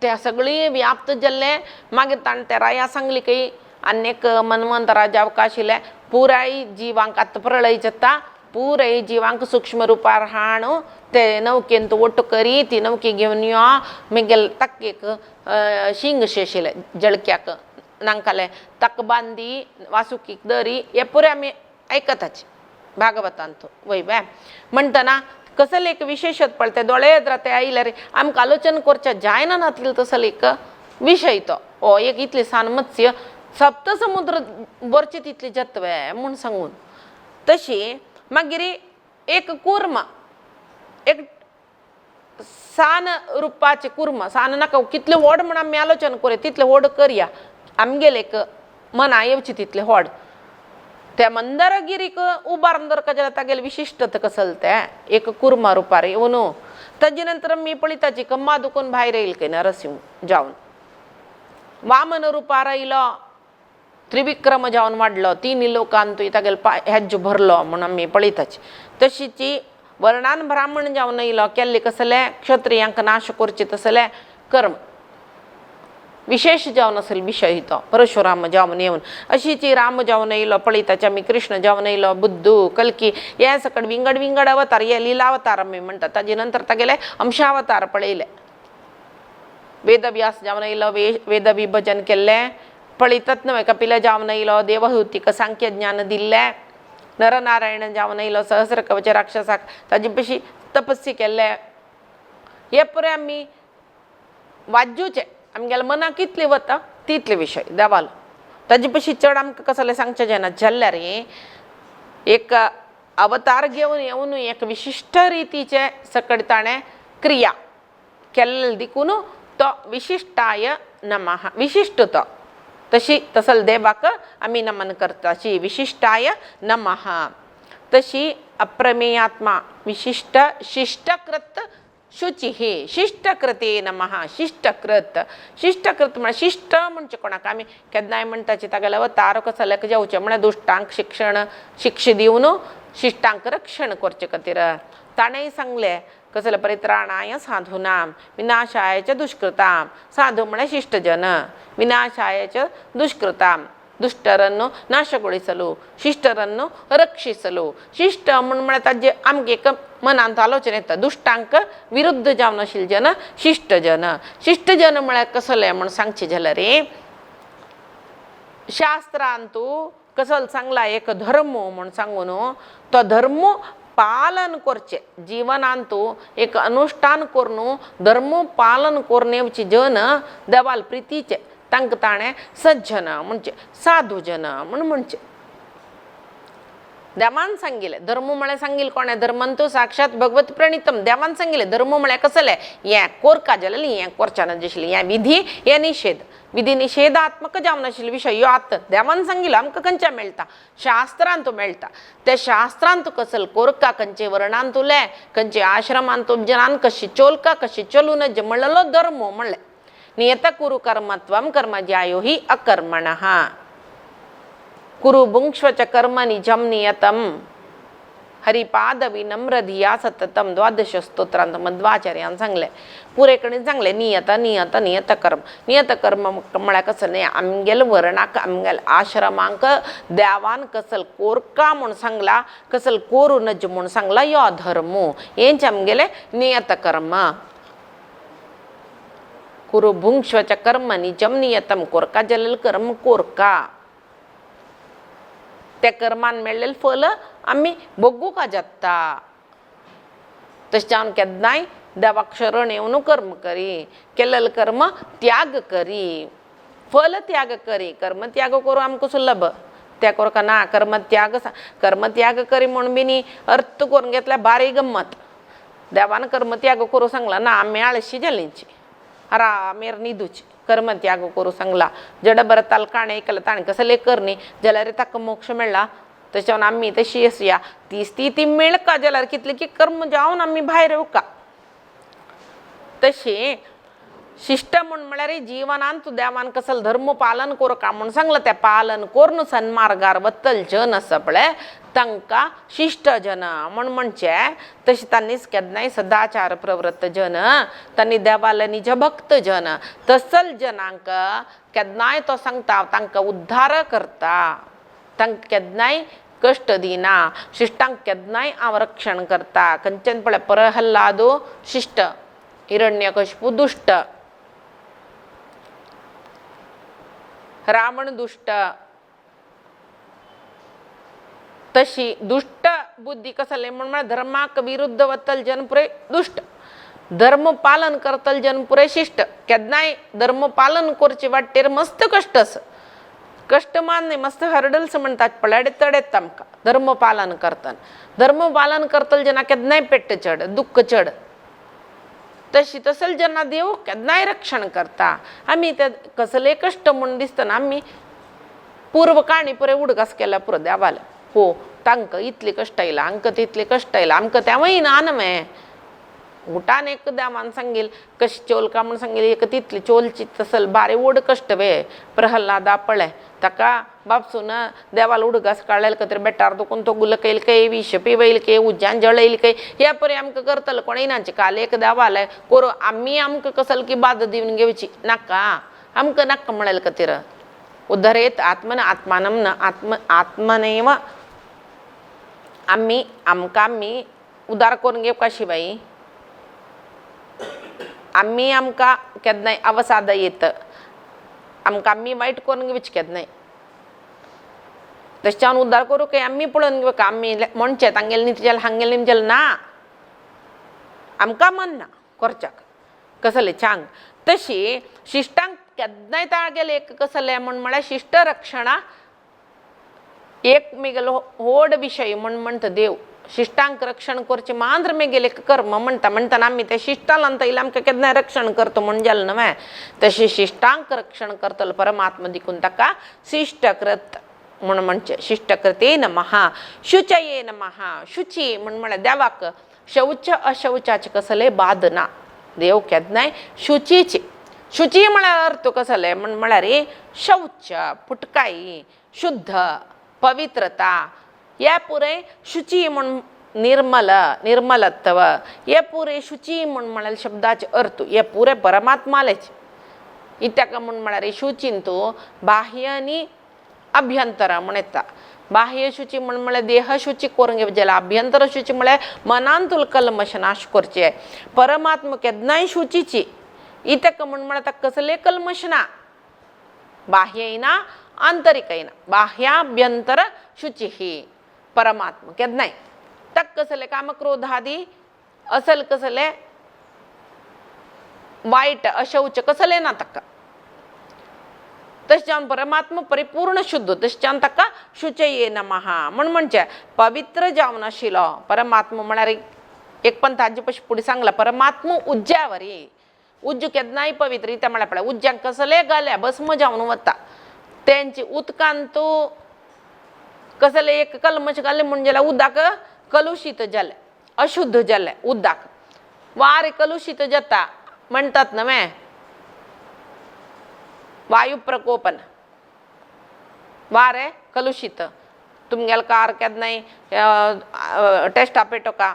ते सगळी व्याप्त जाल्ले मागीर ताणें ते राया सांगली की आनीक मन्वंत राजा अवकाश इल्ले पुराय जिवांक आतां प्रळय जाता पुराय जिवांक सूक्ष्म रुपार हाड ते नौकेन तूं ओट्ट करी ती नौके घेवन यो मागीर ताका एक शिंग शेशिले जळक्याक नांकाले ताका बांदी वासुकीक दरी हे पुरे आमी आयकताचे भागवतांत वय बाय म्हणटना कसले एक विशेषत पळय ते दोळे येद्राते आयल्यार आमकां आलोचना करचें जायना नातले तसले एक विशय तो हो एक इतले सान मत्स्य सप्त समुद्र वरचे तितले जत्वे म्हूण सांगून तशी मागीर एक कुर्म एक सान रुपाचे कुर्म सान नाका कितले व्हड म्हण आमी आलोचना करूया तितले व्हड करया आमगेले एक मना येवची तितले व्हड त्या मंदारगिरीक उबारून दर जाल्यार तागेले विशिश्टता कसले ते एक कुर्मा रुपार येवन ताजे नंतर मी पळयताची कम्मा दुखून भायर येयले की नरसिंह जावन वामन रुपार आयलो त्रिविक्रम जावन वाडलो तिनी लोकांतूय तागेले हेज्ज भरलो म्हणून आमी पळयताची तशीची वर्णान ब्राह्मण जावन येयलो केल्ले कसले क्षत्रियांक नाश करचे तसले कर्म विशेष जावन असेल विशय तो परशुराम जावन येवन अशीची राम जावन येयलो पळयताचे आमी कृष्ण जावन येयलो बुद्धू कल्की हे सकट विंगड विंगड अवतार हे लिलावतार आमी म्हणटा ताजे नंतर तागेले अंशावतार पळयले वेदव्यास जावन येयलो वेद विभजन केल्ले पळयतात न्हय कपिल जावन येयलो देवहूतीक सांख्य ज्ञान दिल्ले नरनारायण जावन येयलो सहस्र कवच राक्षसाक ताजे पशी तपस्या केल्ले हे पुरे आमी वाजूचे आमगेल्या मनाक कितले वता तितले विशय देवालो ताजे पशी चड आमकां कसले सांगचे जायना जाल्यार एक अवतार घेवन येवन एक विशिश्ट रितीचे सकट ताणें क्रिया केल्ले देखून तो विशिश्टाय नमः विशिश्ट तो तशी तसल देवाक आमी नमन करताची विशिष्टाय नमः तशी अप्रमेयात्मा विशिष्ट शिष्टकृत शुचिः शिष्टकृते नमः शिष्टकृत शिष्टकृत म्हळ्यार शिष्ट म्हणजे कोणाक आमी केन्नाय म्हणटाची तागेले अवतार कसले जावचे म्हळ्यार दुश्टांक शिक्षा दिवन शिष्टांक रक्षण करचे खातीर ताणेंय सांगले कसले परित्राणाय साधूनां विनाशाय च दुष्कृतां साधू म्हळ्यार शिष्टजन ವಿನಾಶಾಯ ಚ ದುಷ್ಕೃತಾಂ ದುಷ್ಟರನ್ನು ನಾಶಗೊಳಿಸಲು ಶಿಷ್ಟರನ್ನು ರಕ್ಷಿಸಲು ಶಿಷ್ಟ म्हण ताजे आमगे एक मनांत आलोचना येता दुष्टांक विरुद्ध जावन आशिल्ले जन शिष्ट जन म्हळ्यार कसले म्हण सांगचे जाल्यार शास्त्रांत कसलो सांगला एक धर्म म्हण सांगून तो धर्म पालन करचे जीवनांत एक अनुष्ठान करून धर्म पालन करून येवचे जन देवाल प्रितीचे तांकां ताणें सज्जन म्हणजे साधू जन म्हणचे देवान सांगिल्लें धर्म म्हळ्यार सांगिल्लें कोणें धर्मंतू साक्षात भगवत प्रणितम देवान सांगिल्लें धर्म म्हळ्यार कसलें हें कोरका जाल्यार हें करचें नाशिल्लें हें विधी हें निषेध विधी निषेधात्मक जावन आशिल्ले विशय ह्यो आतां देवान सांगिल्लो आमकां खंयच्या मेळटा शास्त्रांत मेळटा ते शास्त्रांत कसले कोरका खंयचे वर्णांत उरले खंयचे आश्रमांत जनान कशी चोलका कशी चलून म्हणलेलो धर्म म्हणलें नियत कुरु कर्मत्वं कर्म ज्यायो हि अकर्मणः कुरु भुङ्क्ष्व च कर्म निजं नियतम् हरिपाद विनम्र धिया सततम 12 स्तोत्रांत मध्वाचार्यान सांगले पुरेकडे सांगले नियत नियत नियत कर्म. नियत कर्म म्हळ्यार कसं नाही आमगेल वर्णाक आमगेल आश्रमांक देवान कसल कोरका म्हूण सांगला कसल कोरू नज म्हूण सांगला यो धर्म हेंच आमगेले नियत कर्म. कुरु भुंक्ष्वच कर्म निजम नियतम कोरका जलल कर्म कोरका. त्या कर्मान मेळलेलं फल आम्ही बघू का जाता. तशें हांव केन्नाय देवाक शरण येवन कर्म करी केलेलं कर्म त्याग करी फल त्याग करी. कर्म त्याग करू आमकां सुलभ त्या कोरका ना कर्म त्याग करी म्हणून बी न्ही अर्थ करून घेतल्या बारी गंमत. देवान कर्म त्याग करू सांगला ना आमी आळशी जालींची आरामेर न्हिदूची कर्म त्याग करू सांगला. जड बरताल काणे ऐकलं ताणें कसले करनी जाल्यार ताका मोक्ष मेळ्ळा. तशें आमी तशी आसया ती स्थिती मेळका जाल्यार कितले की कर्म जावन आमी भायर येवका. तशें शिष्ट म्हळ्यार जीवनांत तूं देवान कसलं धर्म पालन करका म्हूण सांगलां त्या पालन करून सन्मार्गार वतल जन आसा पळय तांकां शिष्ट जन म्हण म्हणचे. तशें तांनीच केन्नाय सदाचार प्रवृत्त जन तांणी देवाले निज भक्त जन तसल जनांक केन्नाय तो सांगता तांकां उद्धार करता. तांकां केन्नाय कश्ट दिना. शिष्टांक केन्नाय हांव रक्षण करता. खंयच्यान पळय प्रहल्लादो शिष्ट हिरण्यकशिपू दुष्ट रावण दुष्ट. तशी दुष्ट बुद्धी कसले म्हण धर्माक विरुद्ध वतल जन पुरे दुष्ट धर्म पालन करतल जन पुरे शिष्ट. केन्नाय धर्म पालन करचे वाटेर मस्त कष्ट आसा. कष्ट मान्य मस्त हर्डल्स म्हणटात पळय तडेत आमकां धर्म पालन करतना. धर्म पालन करतल जना केन्नाय पेट्ट चड दुख्ख चड. तशी तसल जना देव केन्नाय रक्षण करता. आमी ते कसले कष्ट म्हूण दिसतना आमी पूर्व काणी पुरे उडगास केला पुरो देवाला. हो तांकां इतले कश्ट येयला हांकां तितले कश्ट येयला आमकां तेवूय ना न्हय. उठान एक देवान सांगेल कशी चोलका म्हूण सांगेल एक तितली चोलची तसल बारे व्हड कश्ट वे प्रहल्लादा पळय ताका बापसून देवाला उडगास काडलेले खंय तरी बेटार दुखून तो गुलक येयल काय विष पिवयल काय उज्यान जळयल काय ह्या परी आमकां करतलो कोण येनाचे काल एक देवाले कोरो आमी आमकां कसल की बाद दिवन घेवची नाका आमकां नाका म्हळेल खातीर. उद्धरेत आत्मन आत्मानम न आत्मनेव आमी उदार करून घेवका शिवाय आमकां केन्नाय अवसाद येत आमकां आमी वायट करून घेवचें केन्नाय. तशें हांव उद्धार करूं काय आमी पळोवन घेवका आमी म्हणचे तांगेले न्ही तुज्याल हांगेले निमजेल ना आमकां मन ना करच्याक कसले सांग. तशी शिश्टांक केन्नाय तागेले एक कसले म्हळ्यार शिश्ट रक्षणा एक मेगेलो व्हड विशय म्हणटा देव. शिष्टांक रक्षण करचे मांद्र मेगेले कर्म म्हणटा आमी ते शिष्टालांत येयला आमकां केन्नाय रक्षण करता म्हण जालें न्हय. तशें शिष्टांक रक्षण करतलो परमात्मा देखून ताका शिष्टकृत म्हण म्हणचे. शिष्टकृते नमः शुचये नमः. शुची म्हळ्यार देवाक शौच अशौचाचे कसले बाद ना. देव केन्नाय शुचीचे शुची म्हळ्यार अर्थ कसले म्हळ्यार शौच फुटकाई शुद्ध पवित्रता या पुरे शुची म्हण निर्मलत्व हे पुरे शुची म्हळ्यार शब्दाचे अर्थ हे पुरे परमात्मालेच. इत्याक म्हळ्यार शुचीन तूं बाह्य आनी अभ्यंतर म्हण येता. बाह्य शुची म्हळ्यार देह शुची करून घेवचे जाल्यार अभ्यंतर शुची म्हळ्यार मनान तुला कल्मश नाश करचे. परमात्मा केन्नाय शुचीची इत्याक म्हळ्यार ताका कसले कल्मश ना बाह्यय ना आंतरिकय ना बाह्याभ्यंतर शुची ही परमात्मा केन्नाय ताका कसले कामक्रोधादी असल कसले वायट अशौच कसले ना ताका. तशें जावन परमात्मा परिपूर्ण शुद्ध तशें जावन ताका शुचये नमः म्हण म्हणचे पवित्र जावन आशिल्लो परमात्मा म्हळ्यार एक पंथाची पशी फुडें सांगला परमात्मा उज्ज्यावरी उज्ज केन्नाय पवित्र इत्या म्हळ्यार पळय उज्ज्यांक कसले घाल्या भस्म जावन वता तेंचे उदकान तूं कसले एक कल्मश घाले म्हण जाल्यार उदक कलुशीत जालें अशुद्ध जालें उदक. वारें कलुशीत जाता म्हणटात न्हय वायू प्रकोपन वारें कलुशीत तुमगेल कार केन्नाय टेस्टा पेटो का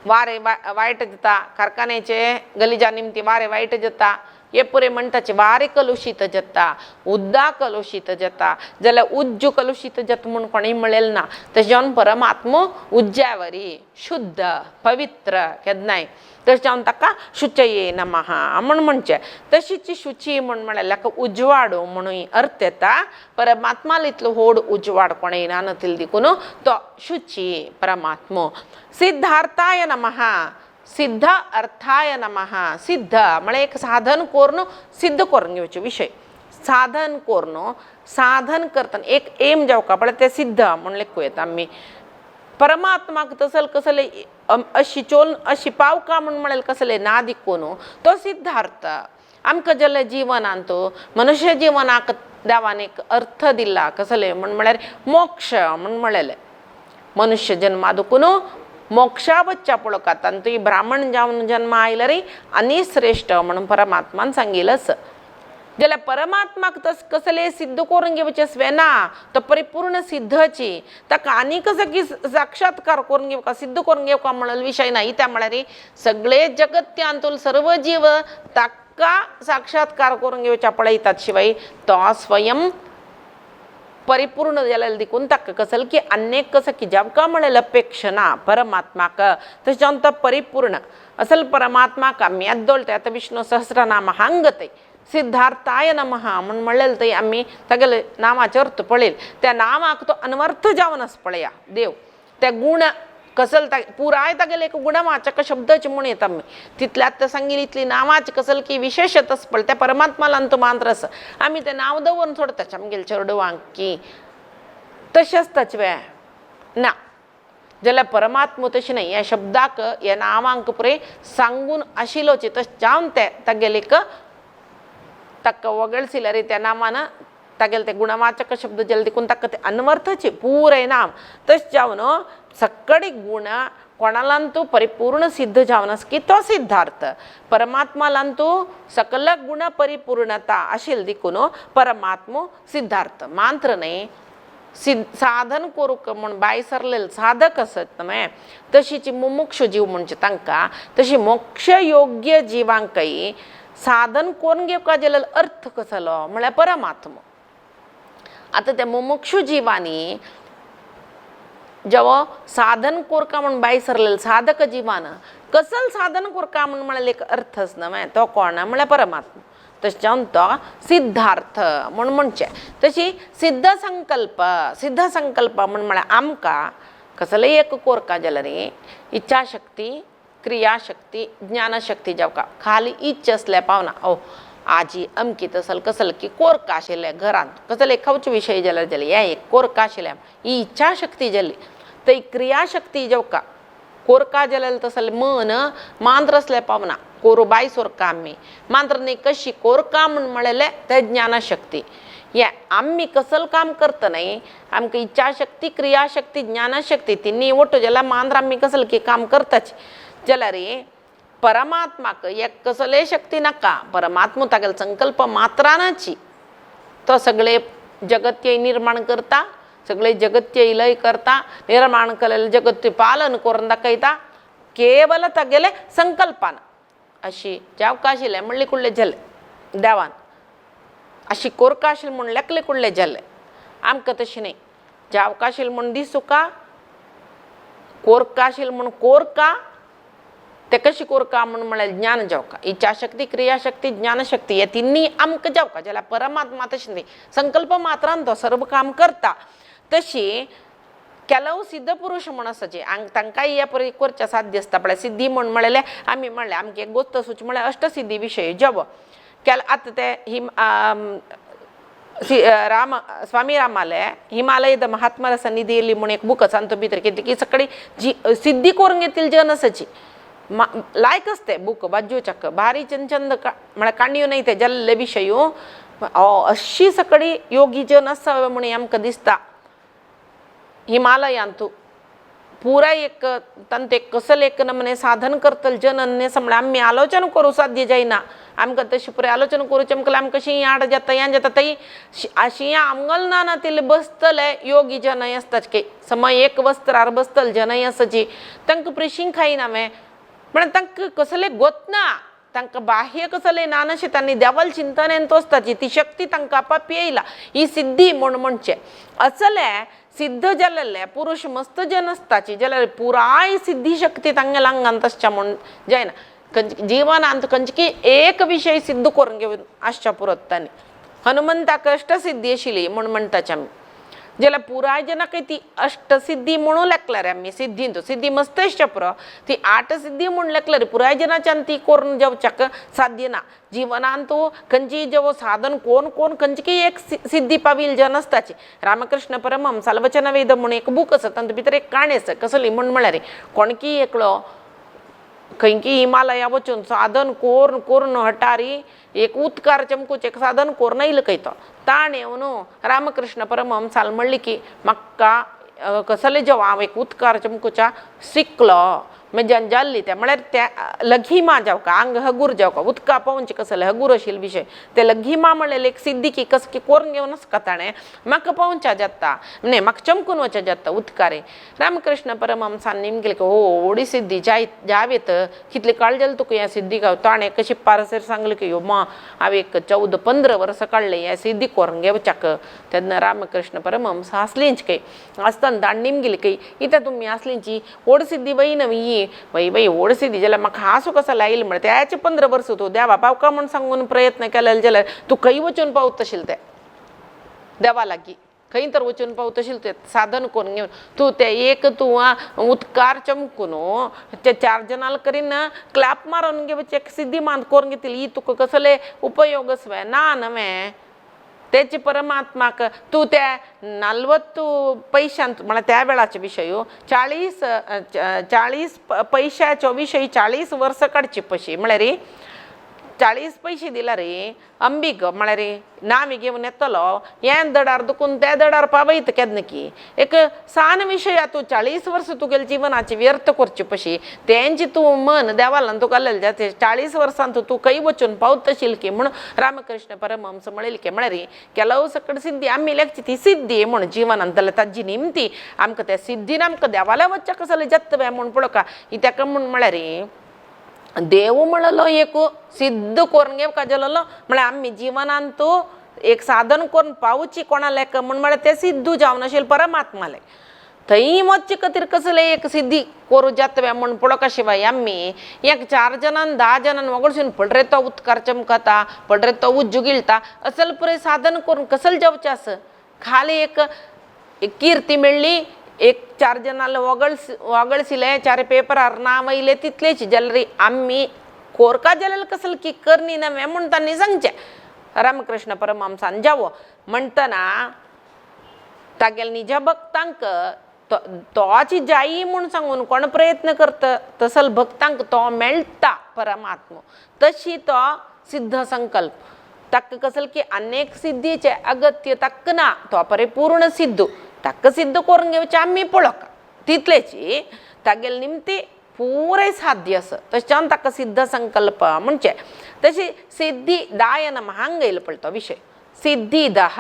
वारे वायट जाता कारखान्याचे गलिजा निमती वारे वायट जाता हे पुरे म्हणटाचे वारे कलुशीत जाता उद्दा कलुशीत जाता जाल्यार उज्ज कलुशीत जाता म्हूण कोणेय म्हणलेलें ना तशें जावन परमात्मो उज्ज्यावरी शुद्ध पवित्र केन्नाय तशें जावन ताका शुचये नमः म्हूण म्हणचें तशीच शुची म्हूण म्हळ्यार उजवाडो म्हणून अर्थ येता परमात्माल इतलो व्हड उजवाड कोणेय ना तिल देखून तो शुची परमात्मो सिद्धार्थाय नमः सिद्ध अर्थाय नमः सिद्ध म्हळ्यार एक साधन कोरून सिद्ध करून घेवचे विशय साधन कोरून साधन करतना एक एम जावका पण ते सिद्ध म्हण लेखू येता आमी परमात्माक तसल कसले अशी चोल अशी पावका म्हण म्हळेल कसले ना दिकोन तो सिद्धार्थ आमकां जाल्यार जिवनांत मनुष्य जिवनाक देवान एक अर्थ दिला कसले म्हण म्हळ्यार मोक्ष म्हण म्हळेले मनुष्य जन्मा दुखून मोक्षा वच्चा पळोवपाक आनी तुवें ब्राह्मण जावन जन्म आयला रे आनी श्रेष्ठ म्हणून परमात्मान सांगिल्लें जाल्यार परमात्माक तस कसले सिद्ध करून घेवचे स्वेना तो परिपूर्ण सिद्धची ताका आनी कसं की साक्षात्कार करून घेवका सिद्ध करून घेवका म्हणून विशय ना त्या म्हळ्यार सगळे जगत्यांतूल सर्व जीव ताका साक्षात्कार करून घेवच्या पळयतात शिवाय तो स्वयं परिपूर्ण जाल्यार देखून ताका कसल की अनेक कसं की जबका म्हळेल अपेक्षा ना परमात्माक तशें जावन तो परिपूर्ण असल परमात्माक आमी येद्दोळटे आतां विष्णू सहस्रनाम हांगतय सिद्धार्थाय नमः म्हण म्हणलेलें थंय आमी तागेले नांवाचो अर्थ पळयल त्या नांवाक तो अनवर्थ जावन पळया देव ते गुण कसल पुराय तागेले एक गुणवाचक शब्दच म्हूण येता आमी तितल्यात सांगिल्ली इतली नांवाची कसल की विशेषतच पळय त्या परमात्मालांत मात्र आसा आमी तें नांव दवरून सोडताच आमगेले चेडवांक की तशेंच तचवे ना जाल्यार परमात्मा तशें न्हय ह्या शब्दाक ह्या नांवांक पुरे सांगून आशिल्लोच तशें जावन ते तागेले एक ताका वगळसिल्या रे त्या नांवान तागेले ते गुणवाचक शब्द जाले देखून ताका ते अनवर्थचे पुरे नाम तशें जावन सक्कडी गुण कोणालांतू परिपूर्ण सिद्ध जावन की तो सिद्धार्थ परमात्मालांतू सकल गुण परिपूर्णता आशिल्ल देखून परमात्मो सिद्धार्थ मात्र न्हय साधन करूंक म्हूण बाय सरलेले साधक आसत न्हय तशीची मुमुक्ष जीव म्हणजे तांकां तशी मोक्ष योग्य जिवांकय साधन करून घेवका जाल्यार अर्थ कसलो म्हळ्यार परमात्मो आतां त्या मुमुक्षु जिवांनी जेव्हा साधन कोरका म्हणून बाय सरलेले साधक जिवान कसल साधन कोरका म्हणून म्हळ्यार एक अर्थच न्हय तो कोण म्हळ्यार परमात्मा तशें जावन तो सिद्धार्थ म्हूण म्हणचें तशी सिद्ध संकल्प म्हूण म्हळ्यार आमकां कसलेय एक कोरका जाल्यार इच्छाशक्ती क्रियाशक्ती ज्ञानशक्ती जावका खाली इच्छा असल्या पावना ओ आजी अमकी तसल कसल की कोरका आशिल्ले घरांत कसले खावचे विशय जाल्यार हे एक कोरका आशिल्ले ही इच्छाशक्ती जाली थंय क्रियाशक्ती जावका कोरका जाल्यार तसल मन मांद्र असले पावना कोरू बाय सोरका आमी मांद्र न्ही कशी कोरका म्हूण म्हळेलें ते ज्ञानशक्ती हे आमी कसल काम करता न्हय आमकां इच्छाशक्ती क्रियाशक्ती ज्ञानशक्ती तिनी ओटू जाल्यार मांद्र आमी कसल की काम करताच जाल्यार परमात्माक एक कसले शक्ती नाका परमात्मा तागेले संकल्प मात्रानाची तो सगळे जगत्य निर्माण करता सगळे जगत्य लय करता निर्माण केलेले जगत्य पालन करून दाखयता केवल तागेले संकल्पान अशी जावका आशिल्ले म्हणले कुडले जाले देवान अशी कोरका आशिल्ली म्हूण लेखले कुडले जाले आमकां तशें न्हय जावका आशिल्ली म्हूण दिसुका कोरका आशिल्ली म्हूण कोरका ते कशी कोरका म्हणून म्हळ्यार ज्ञान जावका इच्छाशक्ती क्रियाशक्ती ज्ञानशक्ती हे तिनी आमकां जावका जाल्यार परमात्मा तशें न्ही संकल्प मात्रान तो सर्व काम करता तशी ಕೆಲವು सिद्ध पुरुष म्हूण आसा जे तांकांय हे परी करचें साध्य आसता पळय सिद्धी म्हूण म्हळेलें आमी म्हणलें आमगे एक गोश्ट सुच म्हळ्यार अष्टसिद्धी विशय जब आतां ते राम स्वामी रामाले हिमालयದ महात्मा सन्निधिಯಲ್ಲಿ म्हूण एक बूक आसा आनी तो भितर कितें की सगळी जी सिद्धी करून घेतली जन आसाची लायक असते बूक बाजूचक भारी चंद म्हळ्यार काणयो न्हय ते जल्ले विशयो अशी सगळी योगी जन आसा म्हूण आमकां दिसता हिमालयांतू पुरा एक तंत एक कसले एक नमने साधन करतल जनन्य समळे आम्ही आलोचन करू साध्य जाईना आमकां तशी पुरे आलोचन करूचे आमकां आमकां कशी आड जाता या जाता तई अशी आमगल नानातील बसतले योगी जनय असतात की समय एक वस्त्रार बसतल जनय असची तंक प्रिशिंग खाईना मे पण तंक कसले गोतना तंक बाह्य कसले नानशे त्यांनी देवाल चिंतन ಎಂತ असताची ती शक्ती तंक आपाप येईला ही सिद्धी म्हणचे असले सिद्ध जलले पुरुष मस्त जन असताची जल पुराय सिद्धी शक्ती तंग लंग अंतश्चा म्हण जायना जीवन अंत कंचकी एक विषय सिद्ध करून घेऊन आशा पुरत तानी हनुमंता अष्टसिद्धी अशिली म्हणताच आम्ही ज्याला पुराय जन काही ती अष्टसिद्धी म्हणू लेखला रे आम्ही सिद्धी तो सिद्धी मस्त पुर ती 8 सिद्धी म्हणून लेखला रे पुराय जनाच्या ती करून जेवच्याक साध्य ना जीवनांतू कंची जेव साधन कोण कोण कंचकी एक सिद्धी पावील जन असताची रामकृष्ण परमहंस वचन वेद म्हणून एक बुक असत आणि भितर एक काणी असत कसली म्हण म्हळ्यार कोणकी एकलो खंयकी हिमालया वचून साधन कोर कोरून हटारी एक उत्कार चमकूच एक साधन कोर येईल कयतो ताण येवन रामकृष्ण परमहंसाल म्हणली की म्हाका कसले जेव हांव एक उत्कार चमकूच्या शिकलो म्हणजे जाल्ली त्या म्हळ्यार त्या लघिमा जावका आंग हगूर जावका उदका पावनचे कसले हगूर आशिल्ले विषय ते लघिमा म्हणलेले एक सिद्धी की कस की कोरून घेवनच कताणे म्हाका पावनच्या जाता म्हणजे म्हाका चमकून वचच्या जाता उदकारे रामकृष्ण परमहंसान निमगेले की हो ओडी सिद्धी जावेत कितले काळ जाल तुका ह्या सिद्धी गाव ताणे कशी पारसेर सांगले की यो मा हांव एक 14-15 वर्स काडले ह्या सिद्धी कोरून घेवच्याक तेन्ना रामकृष्ण परमहंस हासलींच काही आसतना ताण निमगेले की इथं तुम्ही हासलींची ओड सिद्धी बाई नवी बाई बाई ओड सिद्धी जाल्यार म्हाका हांसू कसा लायिल्लो म्हळ्यार त्याचे 15 वर्स तूं देवा पावका म्हूण सांगून प्रयत्न केले जाल्यार तूं खंय वचून पावत आशिल्लें तें देवा लागीं खंय तर वचून पावत आशिल्लें तें साधन करून घेवन तूं तें एक तूं उदकार चमकून ते 4 जनाल करीन क्लॅप मारून घेवचे एक सिद्धी मान करून घेतली ही तुका कसले उपयोग असवे ना नवे त्याची परमात्माक तू त्या 40 पैशांत म्हळ्यार त्या वेळाचे विषय 40 पैशाचो विषय 40 वर्स काडची पशी म्हळ्यार 40 पैसे दिला रे अंबीक म्हळ्यार नामी घेवन येतलो हे दडार दुखून त्या दडार पावयत केदनकी एक सान विशय तूं 40 वर्स तुगेले जिवनाची व्यर्थ करची पशी तेंची तूं मन देवालान तुका घालेलें जाता 40 वर्सांत तूं खंय वचून पावत आशिल्ली की म्हूण रामकृष्ण परमहंस म्हणलेली की म्हळ्यार केलो सकट सिद्धी आमी लेखची ती सिद्धी म्हूण जिवनांत जाल्यार ताजी निमती आमकां त्या सिद्धीन आमकां देवाल्या वच्च्या कसले जत्तवे म्हूण पळोवका ही ताका म्हूण म्हळ्यार देव म्हणलो एक सिद्ध करून घेवका जालो म्हळ्यार आमी जिवनांत एक साधन करून पावची कोणा लेख म्हण ते सिद्धू जावन आशिल्ले परमात्मा लेख थंय वच्चे खातीर कसले एक सिद्धी करूं जातवे म्हण पळोवका शिवाय आमी एक 4 जनान 10 जनान वगडसून पडरे तो उदकार चमकता पडरे तो उज्जू गिळटा असल पुरे साधन करून कसले जावचें आस खाली एक कीर्ती मेळ्ळी एक 4 जनाला वगळसिले 4 पेपरार नांव येयले तितलेच जाल्यार आमी कोरका जाल्यार कसले की करनी नवे म्हूण तांणी सांगचे रामकृष्ण परमहंसान जावो म्हणटना तागेले निजा भक्तांक तोची जायी म्हूण सांगून कोण प्रयत्न करता तसल भक्तांक तो मेळटा परमात्मो तशी तो सिद्ध संकल्प ताका कसले की अनेक सिद्धीचे अगत्य ताका ना तो परिपूर्ण सिद्धू ताका सिद्ध करून घेवचें आमी पळोवका तितलेची तागेले निमती पुराय साध्य आसा तशें ताका सिद्ध संकल्प म्हणचे तशी सिद्धी दाय नमः हांगा पळय तो विशय सिद्धीदः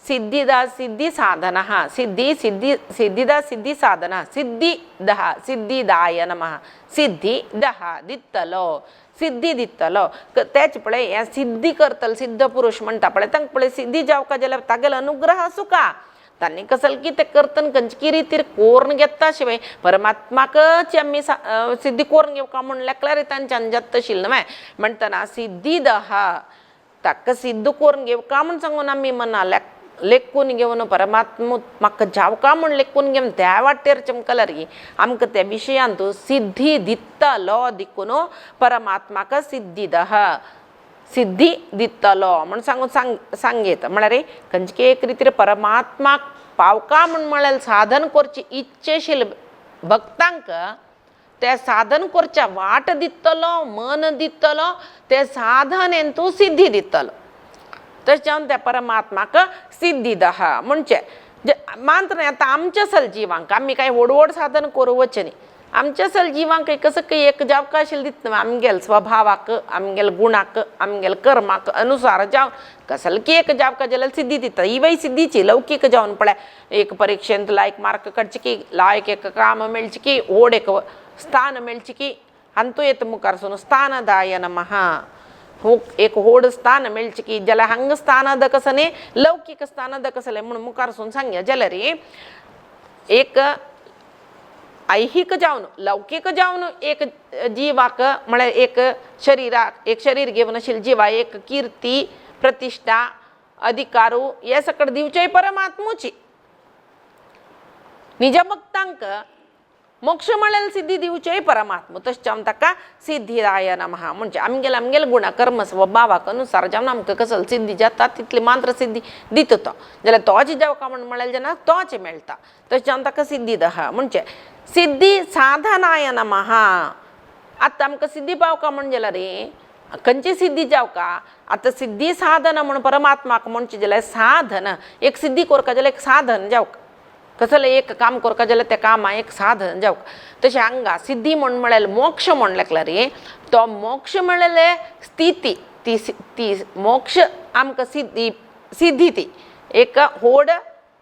सिद्धिदा सिद्धि साधना सिद्धि सिद्धि सिद्धिदा सिद्धि साधना सिद्धिदः सिद्धिदाय नमः सिद्धिदः दित्तलो सिद्धी दित्तलो तेच पळय हे सिद्धी करतलो सिद्ध पुरुष म्हणटा पळय तांकां पळय सिद्धी जावका जाल्यार तागेलो अनुग्रह आसूका तांणी कसले की ते करतन खंयची रितीर कोरून घेता शिवाय परमात्माकच आमी सिद्धी करून घेवका म्हूण लेखल्यार तांच्यान जाता तशिल्लें न्हय म्हणटना सिद्धीदः ताका सिद्ध करून घेवका म्हूण सांगून आमी मना लेखून घेवन परमात्मा म्हाका जावका म्हूण लेखून घेवन त्या वाटेर चमकल्यार आमकां त्या विशयांत सिद्धी दित्तलो देखून परमात्माक सिद्धीदः सिद्धी दित्तलो म्हण सांगून सांगीत म्हळ्यार खंयची एक रितीर परमात्माक पावका म्हळ्यार साधन करची इच्छेशील भक्तांक ते साधन करच्या वाट दित्तलो मन दित्तलो ते साधनेन तूं सिद्धी दित्तलो तशें त्या परमात्माक सिद्धीदः म्हणचे मानत नाही आता आमच्या सल जिवांक आम्ही काही ओडवड साधन करू वचनी आमच्या सल जिवांक कसं काही एक जावका असेल दित आमगेल स्वभावाक आमगेल गुणाक आमगेल कर्माक अनुसार जाव कसल की एक जावका जल सिद्धी दिता ही वही सिद्धीची लौकिक जाऊन पड्या एक परीक्षेंत लायक मार्क काडची की लायक एक काम मेळची की ओढ एक स्थान मेळची की अंतू येत मुखारसून स्थानदाय नमः हो एक होड स्थान मेळची की जला हंग स्थानद कसने लौकिक स्थानद कसले म्हणून मुखारसून सांग्या जल रे एक ऐहिक जावन लौकिक जावन एक जीवाक म्हळे एक शरीराक एक शरीर घेवन आशिल्ले जिवा एक कीर्ती प्रतिष्ठा अधिकारू हे सकट दिवचे परमात्मुची निज भक्तांक मोक्ष मिळेल सिद्धी दिवचे परमात्म तशें ताका सिद्धिराय नमः म्हणजे आमगेल गुण कर्म स्वभावाक अनुसार जेवण आमकां कसल सिद्धी जाता तितली मात्र सिद्धी दिता तो जाल्यार तोच जेवका म्हण म्हळें जेन्ना तोच मेळटा तशें ताका सिद्धी दहा म्हणजे सिद्धी साधनाय नमः आतां आमकां सिद्धी पावका म्हण जाल्यार रे खंयची सिद्धी जावका आतां सिद्धी साधन म्हण परमात्माक म्हणचे जाल्यार साधन एक सिद्धी करता जाल्यार एक साधन जावका कसले एक काम करता जाल्यार त्या कामा एक साधन जावका तशें हांगा सिद्धी म्हण म्हळ्यार मोक्ष म्हण लागला रे तो मोक्ष म्हळ्यार स्थिती ती मोक्ष आमकां सिद्धी ती एक होड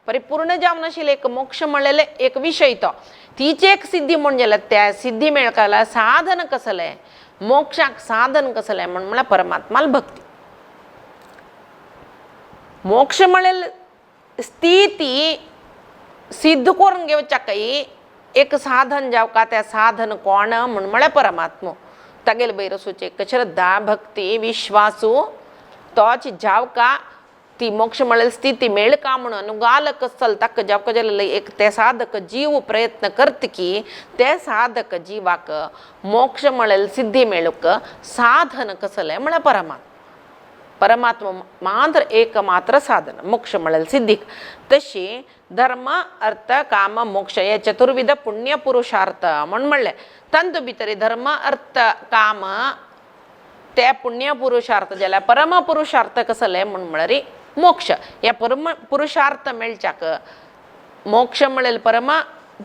परिपूर्ण जावन आशिल्लें एक मोक्ष म्हळ्यार एक विशय तो तीची एक सिद्धी म्हण जाल्यार त्या सिद्धी मेळकाला साधन कसलें मोक्षाक साधन कसलें म्हळ्यार परमात्माल भक्ती मोक्ष म्हळ्यार स्थिती सिद्ध करून घेवच्याकय एक साधन जावका त्या साधन कोण म्हण म्हळ्यार परमात्मो तागेले बैर सुचे एक श्रद्धा भक्ती विश्वासू तोच जावका ती मोक्ष म्हळ्यार स्थिती मेळका म्हणून अनुगाल कसल ताका जावका जाल्यार एक ते साधक जीव प्रयत्न करता की ते साधक जिवाक मोक्ष म्हळ्यार सिद्धी मेळूक साधन कसलें म्हळ्यार परमात्मा मात्र एक मात्र साधन मोक्ष म्हळ्यार सिद्धीक तशी धर्म अर्थ काम मोक्ष हे चतुर्विध पुण्य पुरुषार्थ म्हण म्हणलें तांतू भितर धर्म अर्थ काम ते पुण्य पुरुषार्थ जाल्यार परम पुरुषार्थ कसले म्हण म्हळ्यार मोक्ष या परम पुरुषार्थ मेळच्याक मोक्ष म्हळ्यार परम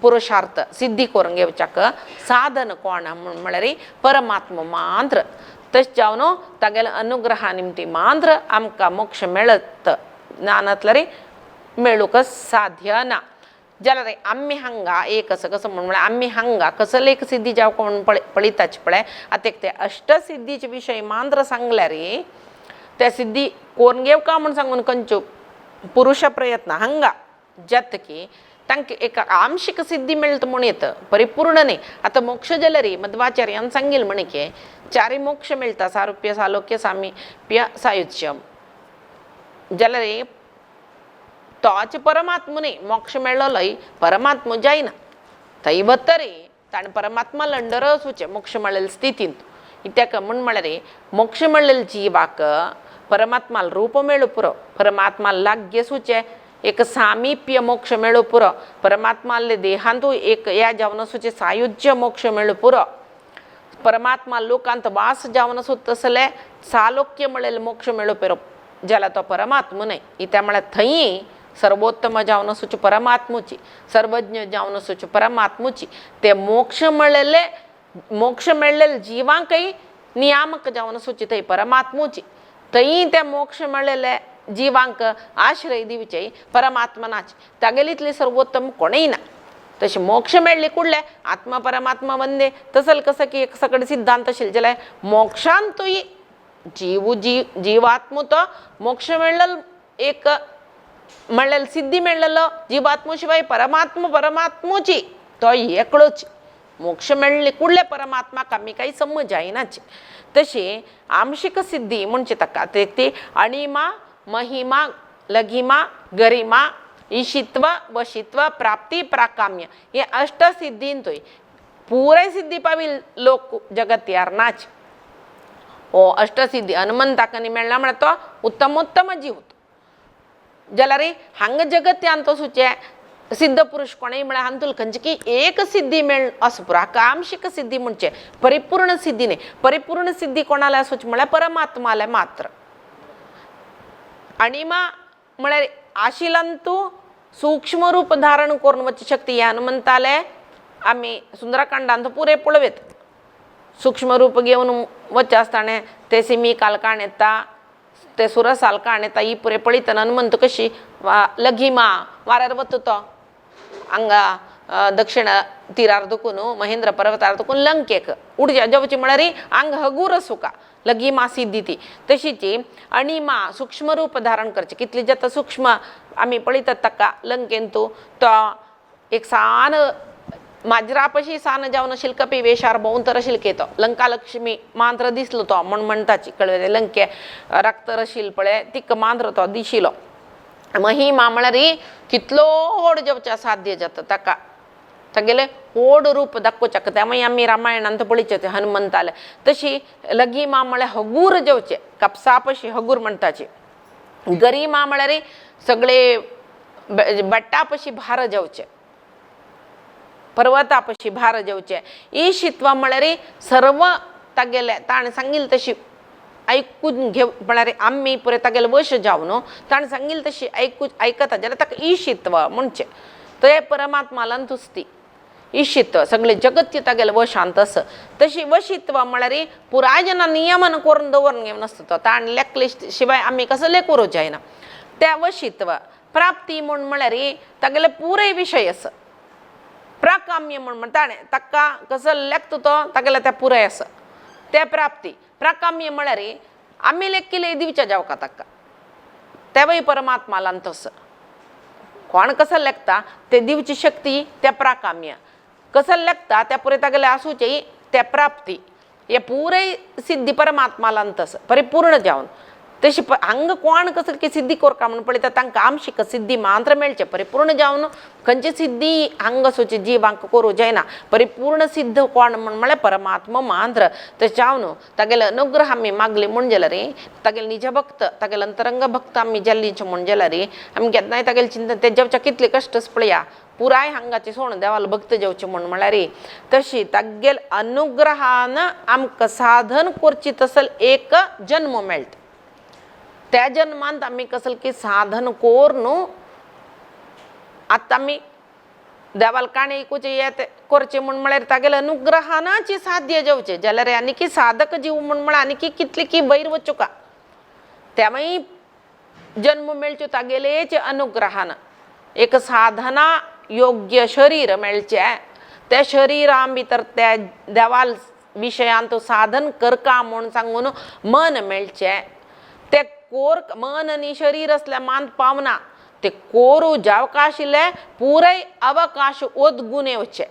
पुरुषार्थ सिद्धी करून घेवच्याक साधन कोण म्हण म्हळ्यार परमात्मा मात्र तशें जावन तागेले अनुग्रहा निमती मात्र आमकां मोक्ष मेळत ज्ञानांतले मेळूक साध्य ना जाल्यार आमी हांगा एक कसं म्हण आमी हांगा कसले एक सिद्धी जावका म्हणून पळयताचे पळय आतां एक ते अष्टसिद्धीचे विशय मात्र सांगल्यार त्या सिद्धी कोरून घेवका म्हण सांगून खंयच्यो पुरुष प्रयत्न हांगा जात की तांकां एक आंशिक सिद्धी मेळटा म्हण येता परिपूर्ण न्ही आतां मोक्ष जाल्यार मध्वाचार्यान सांगिल्लें म्हण की चारय मोक्ष मेळटा सारुप्य सालोक्य सामिप्य सायुज्यम जाल्यार तोच परमात्मा न्ही मोक्ष मेळ्ळोय परमात्मा जायना थंय बतरी ताणें परमात्मा लंडर वचचें मोक्ष मेळ्ळेल्या स्थितींत कित्याक म्हण म्हळ्यार मोक्ष मेळ्ळेल्या जिवाक परमात्माल रूप मेळूं पुरो परमात्माल लाग्य सुचें एक सामिप्य मोक्ष मेळूं पुरो परमात्माले देहांतू एक ह्या जावन सुचें सायुज्य मोक्ष मेळूं पुरो परमात्मा लोकांत वास जावन तसले सालोक्य म्हळ्यार मोक्ष मेळूं पुरो जाल्यार तो परमात्मा न्ही कित्या म्हळ्यार थंय सर्वोत्तम जावन सुच परमात्मुची सर्वज्ञ जावन सुच परमात्मुची ते मोक्ष मेळ्ळेले जिवांकय नियामक जावन सुची थंय परमात्मुची थंय ते मोक्ष मेळ्ळेले जिवांक आश्रय दिवचे परमात्मनाचे तागेलीतले सर्वोत्तम कोणेय ना तशें मोक्ष मेळ्ळे कुडले आत्मा परमात्मा वंदे तसल कसं की एक सकट सिद्धांत आशिल्ले जाल्यार मोक्षांतूय जीवात्मो तो मोक्ष मेळ्ळेलो एक म्हळ्यार सिद्धी मेळ्ळेलो जिवात्मो शिवाय परमात्मुची तो एकलोच मोक्ष मेळ्ळे कुडले परमात्माक आमी काही समज जायनाचे तशी आंशिक सिद्धी म्हणजे ताका ती अणिमा महिमा लघिमा गरिमा ईशित्व वशित्व प्राप्ती प्राकाम्य हे अष्टसिद्धींतूय पुरे सिद्धी पावी लोक जगत यारनाच हो अष्टसिद्धी हनुमंताक मेळ्ळा म्हळ्यार तो उत्तमोत्तम जीव जाल्यार हांग जगत्यांत तो सुचे सिद्ध पुरुष कोणेय म्हळ्यार हांतूल खंयची की एक सिद्धी मेळ असो पुरो आंशिक सिद्धी म्हणचे परिपूर्ण सिद्धी न्ही परिपूर्ण सिद्धी कोणाला असोच म्हळ्यार परमात्माले मात्र अणिमा म्हळ्यार आशिलांतू सूक्ष्म रूप धारण करून वच शक्ती या हनुमंताले आम्ही सुंदरकांडांत पुरे पळवेत. सूक्ष्म रूप घेऊन वच असताना ते सिमी कालकाण येता ते सुरसाल काण येता ही पुरे पळीतन हनुमंत कशी लघिमा वाऱ्यार वततो हांगा दक्षिण तीरार्दकून महेंद्र पर्वतार्दकून लंकेक उडच्या जेवची म्हळ्यार आंग हगूर सुका लघिमा सिद्धी ती तशीची अणिमा सूक्ष्म रूप धारण करचे कितली जत सूक्ष्म आम्ही पळीतात तक्का लंकेंतू तो एक सान माजरापशी सान जावन शिल्कपी वेशार भोवंतर शिल्केतो लंका लक्ष्मी मांत्र दिसलो तो म्हणटाची कळवे लंके रक्त शिल्पळे तिक मांद्र तो दिशिलो महिमा म्हळ्यार कितलो होड जेवच्या साध्य जाता ताका तागेले होड रूप दाखोवच्याक त्यामुळे आम्ही रामायणांत पळीचे हनुमंताले तशी लघिमा म्हळ्यार हगूर जेवचे कापसापशी हगूर म्हणटाची गरिमा म्हळ्यार सगळे बट्टापशी भार जेवचे पर्वतापशी भार जेवचे ईशित्व म्हळ्यार सर्व तागेले ताणें सांगिल तशी ऐकून घेव म्हळ्यार आम्ही पुरे तागेले वश जावन ताणें सांगिल तशी ऐकता जाल्यार ताका ईशित्व म्हणचे ते परमात्माला तुस्ती ईशित्व सगळे जगत तागेले वशांत आस तशी वशित्व म्हळ्यार पुराय जना नियमन करून दवरून घेवन आसता तो ताण लेखले शिवाय आम्ही कसले करूं जायना त्या वशित्व प्राप्ती म्हळ्यार तागेले पुरे विशय आस प्राकाम्य म्हण ताणें ताका कसं लेखता तो तागेले त्या पुराय आसा ते प्राप्ती प्राकाम्य म्हळ्यार आम्ही लेखिले दिवच्या जावका ताका तेवय परमात्माला तस कोण कसं लेखता ते दिवची शक्ती त्या प्राकाम्य कसं लेखता त्या पुरे तागेले आसूचे त्या प्राप्ती हे पुरे सिद्धी परमात्माला तस परिपूर्ण जावन तशी हांग कोण कसं की सिद्धी कोरका म्हणून पळयता तांकां आमशीक सिद्धी मात्र मेळचे परिपूर्ण जावन खंयची सिद्धी हांग आसूची जिवांक करूं जायना परिपूर्ण सिद्ध कोण म्हळ्यार परमात्मा मात्र ते जावन तागेले अनुग्रह आमी मागले म्हण जाल्यार तागेले निज भक्त तागेले अंतरंग भक्त आमी जाल्लीचे म्हण जाल्यार आमी केन्नाय तागेले चिंतन ते जेवच्या कितले कश्ट पळया पुराय हांगाचे सोण देवाला भक्त जेवचे म्हण म्हळ्यार तशी तागेल अनुग्रहान आमकां साधन करची तसल एक जन्म मेळटा त्या जन्मांत आम्ही कसं की साधन कोर न्हू आतां आमी देवाल काणी ऐकूचे येते करचे म्हण म्हळ्यार तागेले अनुग्रहानाची साध्य जेवचे जाल्यार आनी साधक जीव म्हण म्हळ्यार आनी कितली की वयर वचूं का त्यामुळे जन्म मेळच्यो तागेलेच अनुग्रहान एक साधना योग्य शरीर मेळचे त्या शरिरा भितर त्या देवाल विशयांत साधन करका म्हण सांगून मन मेळचे ते कोर मन आणि शरीर असल्या मान पावना ते कोरू जावकाशिले पुरे अवकाश ओदगून येवचे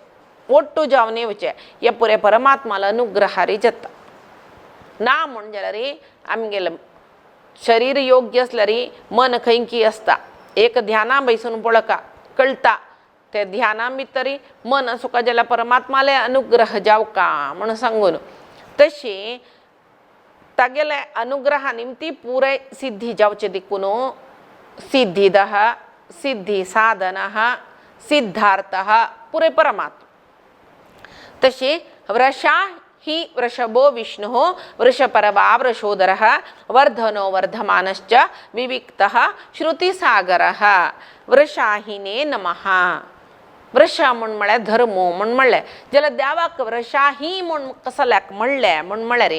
ओट्टू जावन येवचे हे पुरे परमात्माला अनुग्रहारी जाता ना म्हण जाल्यार आमगेले शरीर योग्य असल्यार मन खंयकी असता एक ध्याना बैसून पळका कळता ते ध्याना भितर मन सुका जाल्यार परमात्माले अनुग्रह जावका म्हण सांगून तशी तागेले अनुग्रहा निमती पुरे सिद्धी जावचे देखून सिद्धिदः सिद्धी साधनः सिद्धार्थः पुरे परमात्मा तशी वृषा ही वृषभो विष्णुः वृषपर्वा वृषोदरः वर्धनो वर्धमानश्च विविक्तः श्रुतिसागरः वृषाहिने नमः वृषा म्हण म्हळ्यार धर्मो म्हण म्हणलें जाल्यार देवाक वृषाही म्हण कसल्याक म्हणलें म्हण म्हळ्यार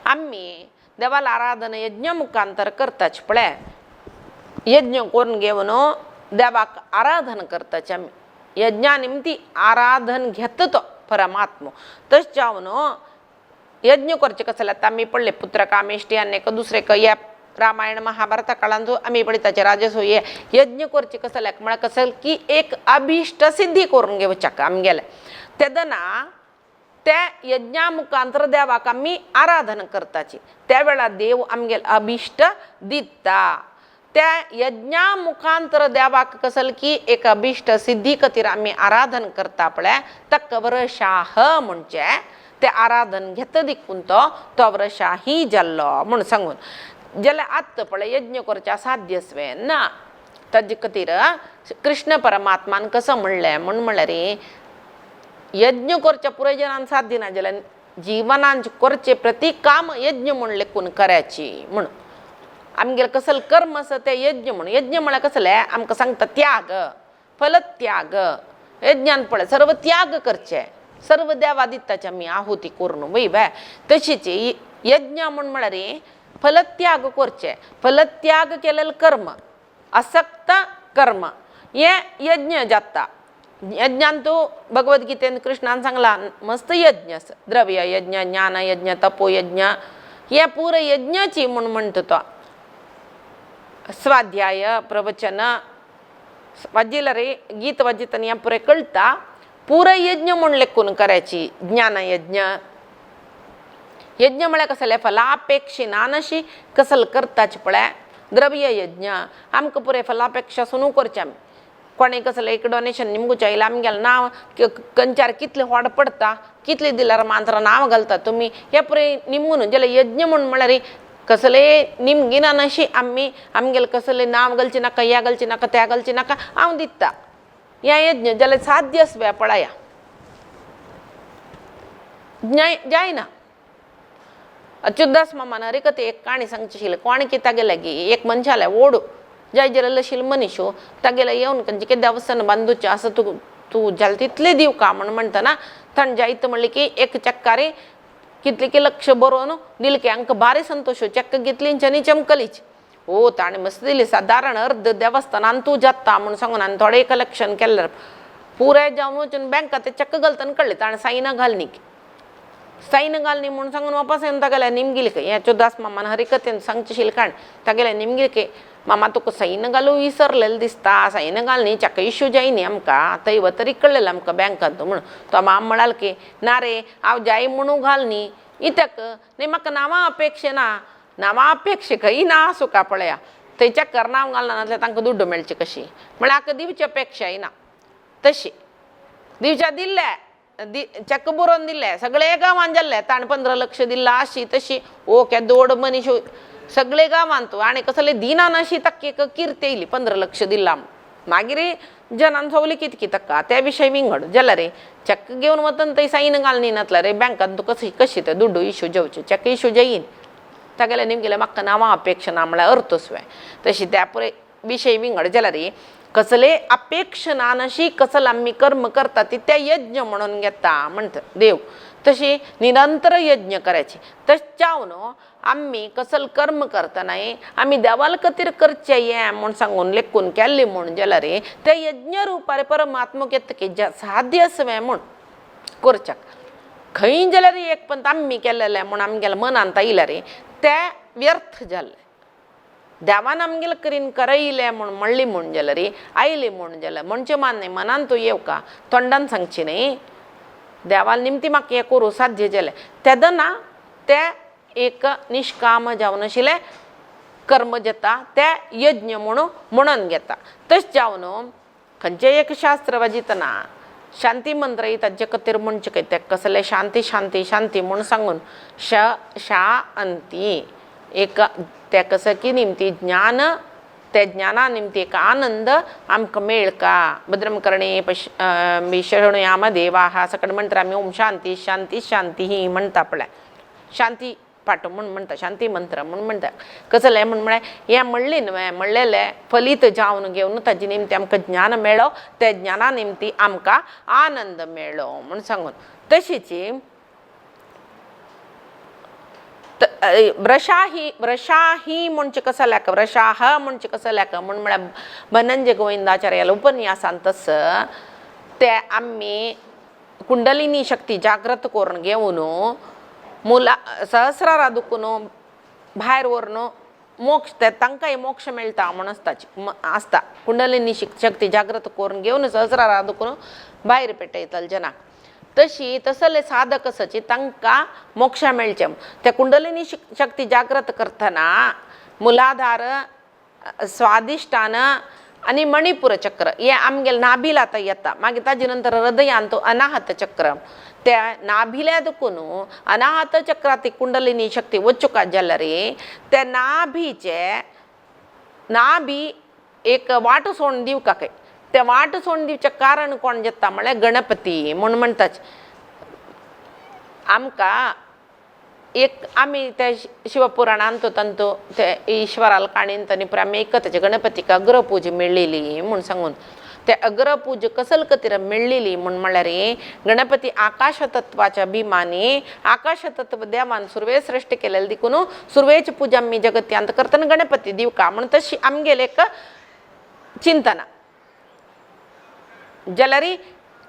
आम्ही देवाला आराधना यज्ञ मुखांतर करताच पळय यज्ञ करून घेवन देवाक आराधन करताच आमी यज्ञा निमती आराधन घेता परमात्मा तश जावन यज्ञ करचे कसले आमी पडले पुत्र कामेष्टी आनी दुसरे या रामायण महाभारत काळांत आमी पळयताचे राजसूय यज्ञ करचे कसल्याक म्हळ्यार कसले की एक अभिष्ट सिद्धी करून घेवच्याक आमगेले तेदना त्या यज्ञा मुखांतर देवाक आमी आराधना करताची त्या वेळा देव आमगेल अभिष्ट दिता त्या यज्ञा मुखांतर देवाक कसल की एक अभिष्ट सिद्धी खातीर आमी आराधन करता पळय ताका वृषाह म्हणचे ते आराधन घेता देखून तो वृषाही जाल्लो म्हण सांगून जाल्यार आत्ता पळय यज्ञ करच्या साध्यस्वे ना ताजे खातीर कृष्ण परमात्मान कसं म्हणलें म्हण म्हळ्यार यज्ञ करचे पुराय जनांक साध्य ना जाल्यार जीवनांत करचे प्रति काम यज्ञ म्हण लेखून करायची म्हण आमगेल कसल कर्म आसा ते यज्ञ म्हण यज्ञ म्हळ्यार कसले आमकां सांगता त्याग फलत्याग यज्ञान पळय सर्व त्याग करचे सर्व देवा दिताचे आमी आहुती करून वय बाय तशीच यज्ञ म्हळ्यार फलत्याग करचे फलत्याग केलेलं कर्म असक्त कर्म हे यज्ञ जाता यज्ञान तो भगवद्गीतेन कृष्णान सांगला मस्त यज्ञ द्रव्य यज्ञ ज्ञान यज्ञ तपो यज्ञ हे पूर यज्ञाची म्हण म्हणतो तो स्वाध्याय प्रवचन वाजिला रे गीत वाजितना या पुरे कळता पुरे यज्ञ म्हण लेखून करायची ज्ञान यज्ञ यज्ञ म्हळ्यार कसले फलापेक्षी नानशी कसल करताच पळय द्रव्य यज्ञ आमकां पुरे फलापेक्षा सुनू करचे आमी कोणे कसलें एक डोनेशन निमगू चायला आमगेलें नांव कंचार कितलें व्हड पडटा कितलें दिल्यार मात्र नांव घालता तुमी हे पुरे निमगून जाल्यार यज्ञ म्हळ्यार कसलें निमगिना अशी आमी आमगेलें कसलें नांव घालचें नाका ह्या घालचें नाका त्या घालचें नाका हांव दिता ह्या यज्ञ जाल्यार साध्य आसल्या पळया जायना अच्युतदास मामान हरिकथे एक काणी सांगची कोण की तागेले गी एक मनशाले ओडू जाय जरल आशिल्ल मनीसो तागेले येवन कितें देवस्थान बांदूचें आसा तूं जाल तितलें दिव का म्हण म्हणटना ताणें जायत म्हणलें की एक चक्कारी कितले की लक्ष बरोवन दिल की हांकां भारी संतोश चक्क घेतलींच आनी चमकलीच ओ ताणें मस्त दिली सादारण अर्ध देवस्थानान तूं जाता म्हण सांगून आनी थोडें कलेक्शन केल्यार पुराय जावन वचून बँकात चक्क घालतना कळ्ळें ताणें सायन घालनी सायन घालनी म्हूण सांगून वापस येवन तागेले निमगिल हे चुदास मामान हरिकथेन सांगचेशिल्लें काण तागेले निमगिल के मामा तुका सायन घालूं विसरलेलें दिसता सायन घालनी चक्क इश्यू जाय न्ही आमकां थंय वतरी कळलेलें आमकां बँकांत म्हूण तो माम म्हणालो की ना रे हांव जाय म्हणू घालनी इतक न्ही म्हाका नांवां अपेक्षा ना नांवां अपेक्षा खंय ना आसूं का पळया थंय चक्कर नांव घालना नासल्यार तांकां दुड्ड मेळचें कशी म्हळ्यार हाका दिवची अपेक्षाय ना तशी दिवच्या दिल्ले चक्क बरोवन दिल्ले सगळे गांवांत जाल्ले ताणें 15 लक्ष दिला अशी तशी ओ के दोड मनीस सगळे गांवांत आनी कसलें दिनान अशी ताका एक किर्त येयली 15 लक्ष दिला मागीर जनान सवली कितकी ताका त्या विशय विंगड जाल्यार रे चक्क घेवन वतना थंय सायन घालनी नातला रे बँकांत तुका कशी ते दुड्ड इश्यू जेवचे चक्क इश्यू जायीन तागेले निमगेले म्हाका नांवां अपेक्षा ना म्हळ्यार अर्थस्वय तशी त्या पुरे विशय विंगड जाल्यार रे कसले अपेक्षा ना नशी कसल आमी कर्म करता ती ते यज्ञ म्हणून घेता म्हणटा देव तशी निरंतर यज्ञ करायची तश्यावन आमी कसल कर्म करतना आमी देवाल खातीर करचे हे म्हूण सांगून लेखून केल्ले म्हूण जाल्यार रे ते यज्ञ रुपार परमात्मक येता की साध्य आसवें म्हूण करच्याक खंय जाल्यार एक पंत आमी केलेलें म्हूण आमगेल्या मनांत आयल्यार रे ते व्यर्थ जालें देवान आमगेलें करीन करयलें म्हूण म्हणली म्हूण जाल्यार रे आयली म्हूण जाल्यार म्हणचें मान्य मनान तूं येवका तोंडान सांगची न्ही देवाल निमती म्हाका हें करूं साध्य जालें तेदना ते एक निश्काम जावन आशिल्लें कर्म जाता ते यज्ञ म्हणून घेता तशें जावन खंयचें एक शास्त्र वाजितना शांती मंत्र ताजे खातीर म्हणचे काय ते कसले शांती शांती शांती म्हूण सांगून शांती एक ते कसं की निमती ज्ञान ते ज्ञाना निमती एक आनंद आमकां मेळका भद्रम कर्णे शृणुयाम देवाः असं कडे म्हणटा आमी ओम शांती शांती शांती ही म्हणटा पळय शांती पाठ म्हूण म्हणटा शांती मंत्र म्हूण म्हणटा कसलें म्हळ्यार हें म्हणलें न्हय म्हणलेलें फलीत जावन घेवन ताजे निमती आमकां ज्ञान मेळ्ळो ते ज्ञाना निमती आमकां आनंद मेळ्ळो म्हूण सांगून तशीच व्रशाही म्हणचे कसं लेख व्रशाह म्हणचे कसं लेख म्हण म्हळ्यार धनंजय गोविंदाचार्याला उपन्यासांत ते आमी कुंडलिनी शक्ती जागृत करून घेवन मुला सहस्रारा दुखून भायर व्हरून मोक्ष ते तांकांय मोक्ष मेळटा म्हण आसता कुंडलिनी शक्ती जागृत करून घेवन सहस्रारा दुखून भायर पेटयतले जनाक तशी तसले साधक आसाची तांकां मोक्ष मेळचे ते कुंडलिनी शक्ती जागृत करतना मुलाधार स्वादिष्टान आनी मणिपूर चक्र हे आमगेले नाभिला आतां येता मागीर ताजे नंतर हृदयांत अनाहत चक्र त्या नाभिल्या दुखून अनाहत चक्रात कुंडलिनी शक्ती वचुका जाल्यार ते नाभी एक वाट सोडून दिवका काय ते वाट सोडून दिवचें कारण कोण जाता म्हळ्यार गणपती म्हूण म्हणटात आमकां एक आम्ही त्या शिवपुराण आणतो तंतो ते ईश्वराला काणीन आम्ही ऐकत गणपतीक अग्रपूज मिळलेली म्हणून सांगून ते अग्रपूज कसल कतिर मिळलेली म्हणून म्हणल्यार गणपती आकाश तत्वाच्या अभिमानी आकाश तत्व देवान सुर्वे सृष्टी केलेलं देखून सुर्वेची पूजा मी जगत्यांत करताना गणपती दिव का म्हणून तशी आमगेले एक चिंतना जलरी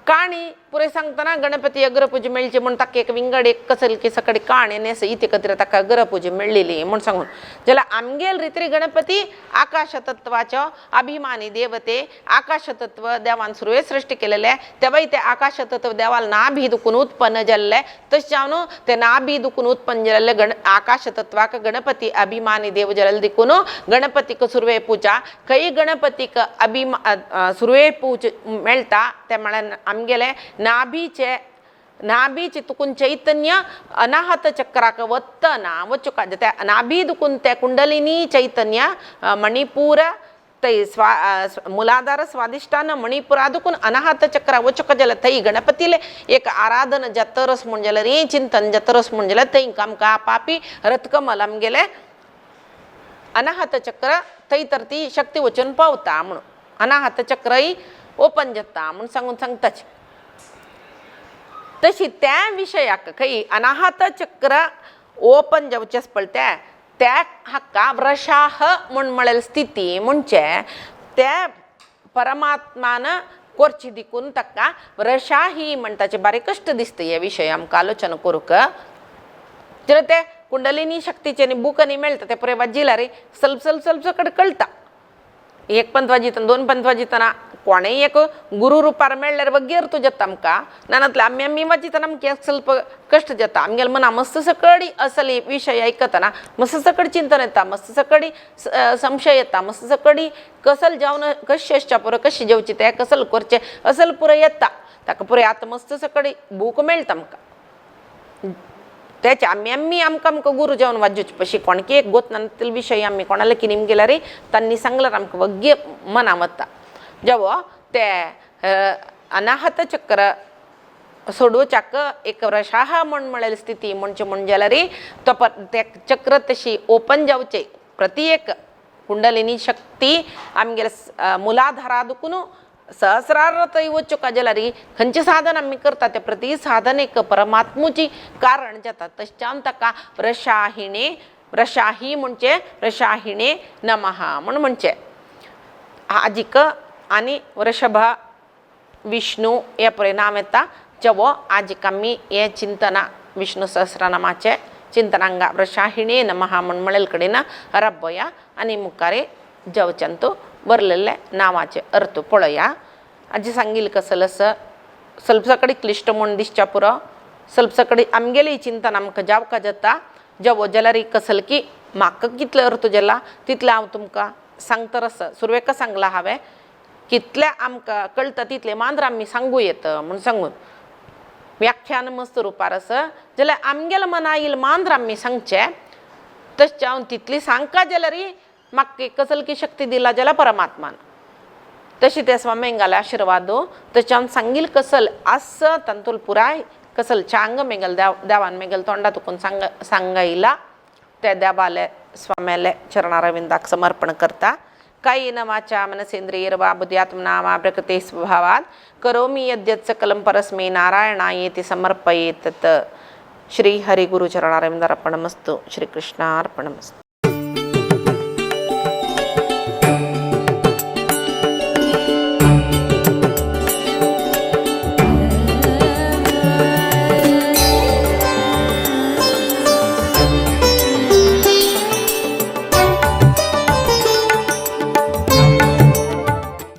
काणी पुरे सांगताना गणपती अग्रपूज मिळचे म्हणून ताका एक विंगड एक कसल की सकाळी काणे नेस इथे कतिर ताका अग्रपूज मिळलेली म्हणून सांगून ज्याला आमगेल रित्री गणपती आकाश तत्वाच्या अभिमानी देवते आकाश तत्व देवान सुर्वे सृष्टी केलेले तेव्हा ते आकाश तत्व देवाला नाभी दुखून उत्पन्न जल्ले तस जावनो ते नाभी दुखून उत्पन्न जल्ले आकाश तत्वाक गणपती अभिमानी देव जल दिकून गणपतीक सुर्वे पूजा काही गणपतीक सुर्वे पूज मिळता ते म्हळ्यार आमगेले नाभीचे तुकून चैतन्य अनाहत चक्राक वत्तना वचुका त्या नाभी दुकून त्या कुंडलिनी चैतन्य मणिपूर तै मूलाधार स्वादिष्टान मणिपुरादुकून अनाहत चक्र वचुक जल तै गणपतीले एक आराधन जतरस म्हणजेला रे चिंतन जतरस म्हणजेला तै कामका पापी रथकमल आमगेले अनाहत चक्र तै तर ती शक्ती वचन पावता म्हणून अनाहत चक्रही ओपन जाता म्हणून सांगून सांगताच तशी त्या विषयाक काही अनाहत चक्र ओपन जावचेच पडल्या त्या हक्का व्रशाह म्हण म्हळेल स्थिती म्हणजे त्या परमात्मान कोरची दिकून तक्का व्रशाही म्हणताचे बारे कष्ट दिसते या विषय आमकां आलोचना करूक जर ते कुंडलिनी शक्तीचे बुकनी मेळता ते पुरे वाजिला रे ಸ್ವಲ್ಪ कड कळता एक पंत वाजितना दोन पंत वाजितना कोणेय एक गुरु रूपार मेळ्ळ्यार ಬಗ್ಗೆ ಇರ್ತು ಜತ್ತ आमका नानातले आम्ही वाजितना आमके ಸ್ವಲ್ಪ कष्ट जाता आमगेल मना मस्त सकडी असली विषय ऐकताना मस्त सकडी चिंतन येता मस्त सकडी संशय येता मस्त सकडी कसल जावन कशेच्या पुरे कशी जेवची ते कसल करचे असल पुरे येता ताका पुरे आता मस्त सकडी बूक मेळता आमका त्याच्या आम्ही आमकां गुरु जेवण वाजूच पशी कोणके एक गोतनातील विषय आम्ही कोणाला की निम गेला रे त्यांनी सांगल्यार आमकां वग्गे मना वता जेव्हा ते अनाहत चक्र सोडोवच्याक एक व्रशाह म्हण म्हळेल स्थिती म्हणजे जाल्यार रे तो ते चक्र तशी ओपन जावचे प्रति एक कुंडलिनी शक्ती आमगेले मुलाधारादुकून सहस्रार्थ वचुका जलारी खंयचे साधन आम्ही करता ते प्रति साधनेक परमात्मुची कारण जाता तश्यान ताका व्रशाही म्हणजे व्रशाहिणे नमः म्हणजे आजिक आणि वृषभ विष्णू या परिणाम येता जेव्हा आजिक आम्ही हे चिंतना विष्णू सहस्रनामाचे चिंतनांगा व्रशाहिणे नमः म्हळेल कडेन रब्बया आणि मुखारे जवचंतू बरलेले नावाचे अर्थ पळया आजी सांगील कसलस ಸ್ವಲ್ಪ सकडी क्लिष्ट म्हण दिसच्या पुरो ಸ್ವಲ್ಪ सकडी आमगेली चिंतन आमकां जावका जाता जेवो जलारी कसल की म्हाका कितले अर्थ जाला तितले हांव तुमकां सांगतरस सुरवेक सांगला हांवें कितले आमकां कळटा तितले मांद्र आमी सांगू येता म्हूण सांगून व्याख्यान मस्त रुपार आस जाल्यार आमगेल्या मना येईल मांद्र आमी सांगचे तशें हांव तितली सांगका जाल्यार म्हाका कसल की शक्ती दिला जाल्यार परमात्मान तशी ते स्वामींगाले आशीर्वाद तशें हांव सांगील कसल आस तंतूल पुराय कसल चांग मेगल देवान मेगल तोंडा तुकून सांगायला ते देवाले स्वाम्याले चरणारविंदाक समर्पण करता कायेन वाचा मनसेंद्रियर्वा बुद्ध्यात्मना प्रकृते स्वभावात् करोमि यद्यत् सकलं परस्मै नारायणायेति समर्पयेत् तत् श्री हरि गुरु चरणारविंदार्पणमस्तु श्री कृष्णार्पणमस्तु।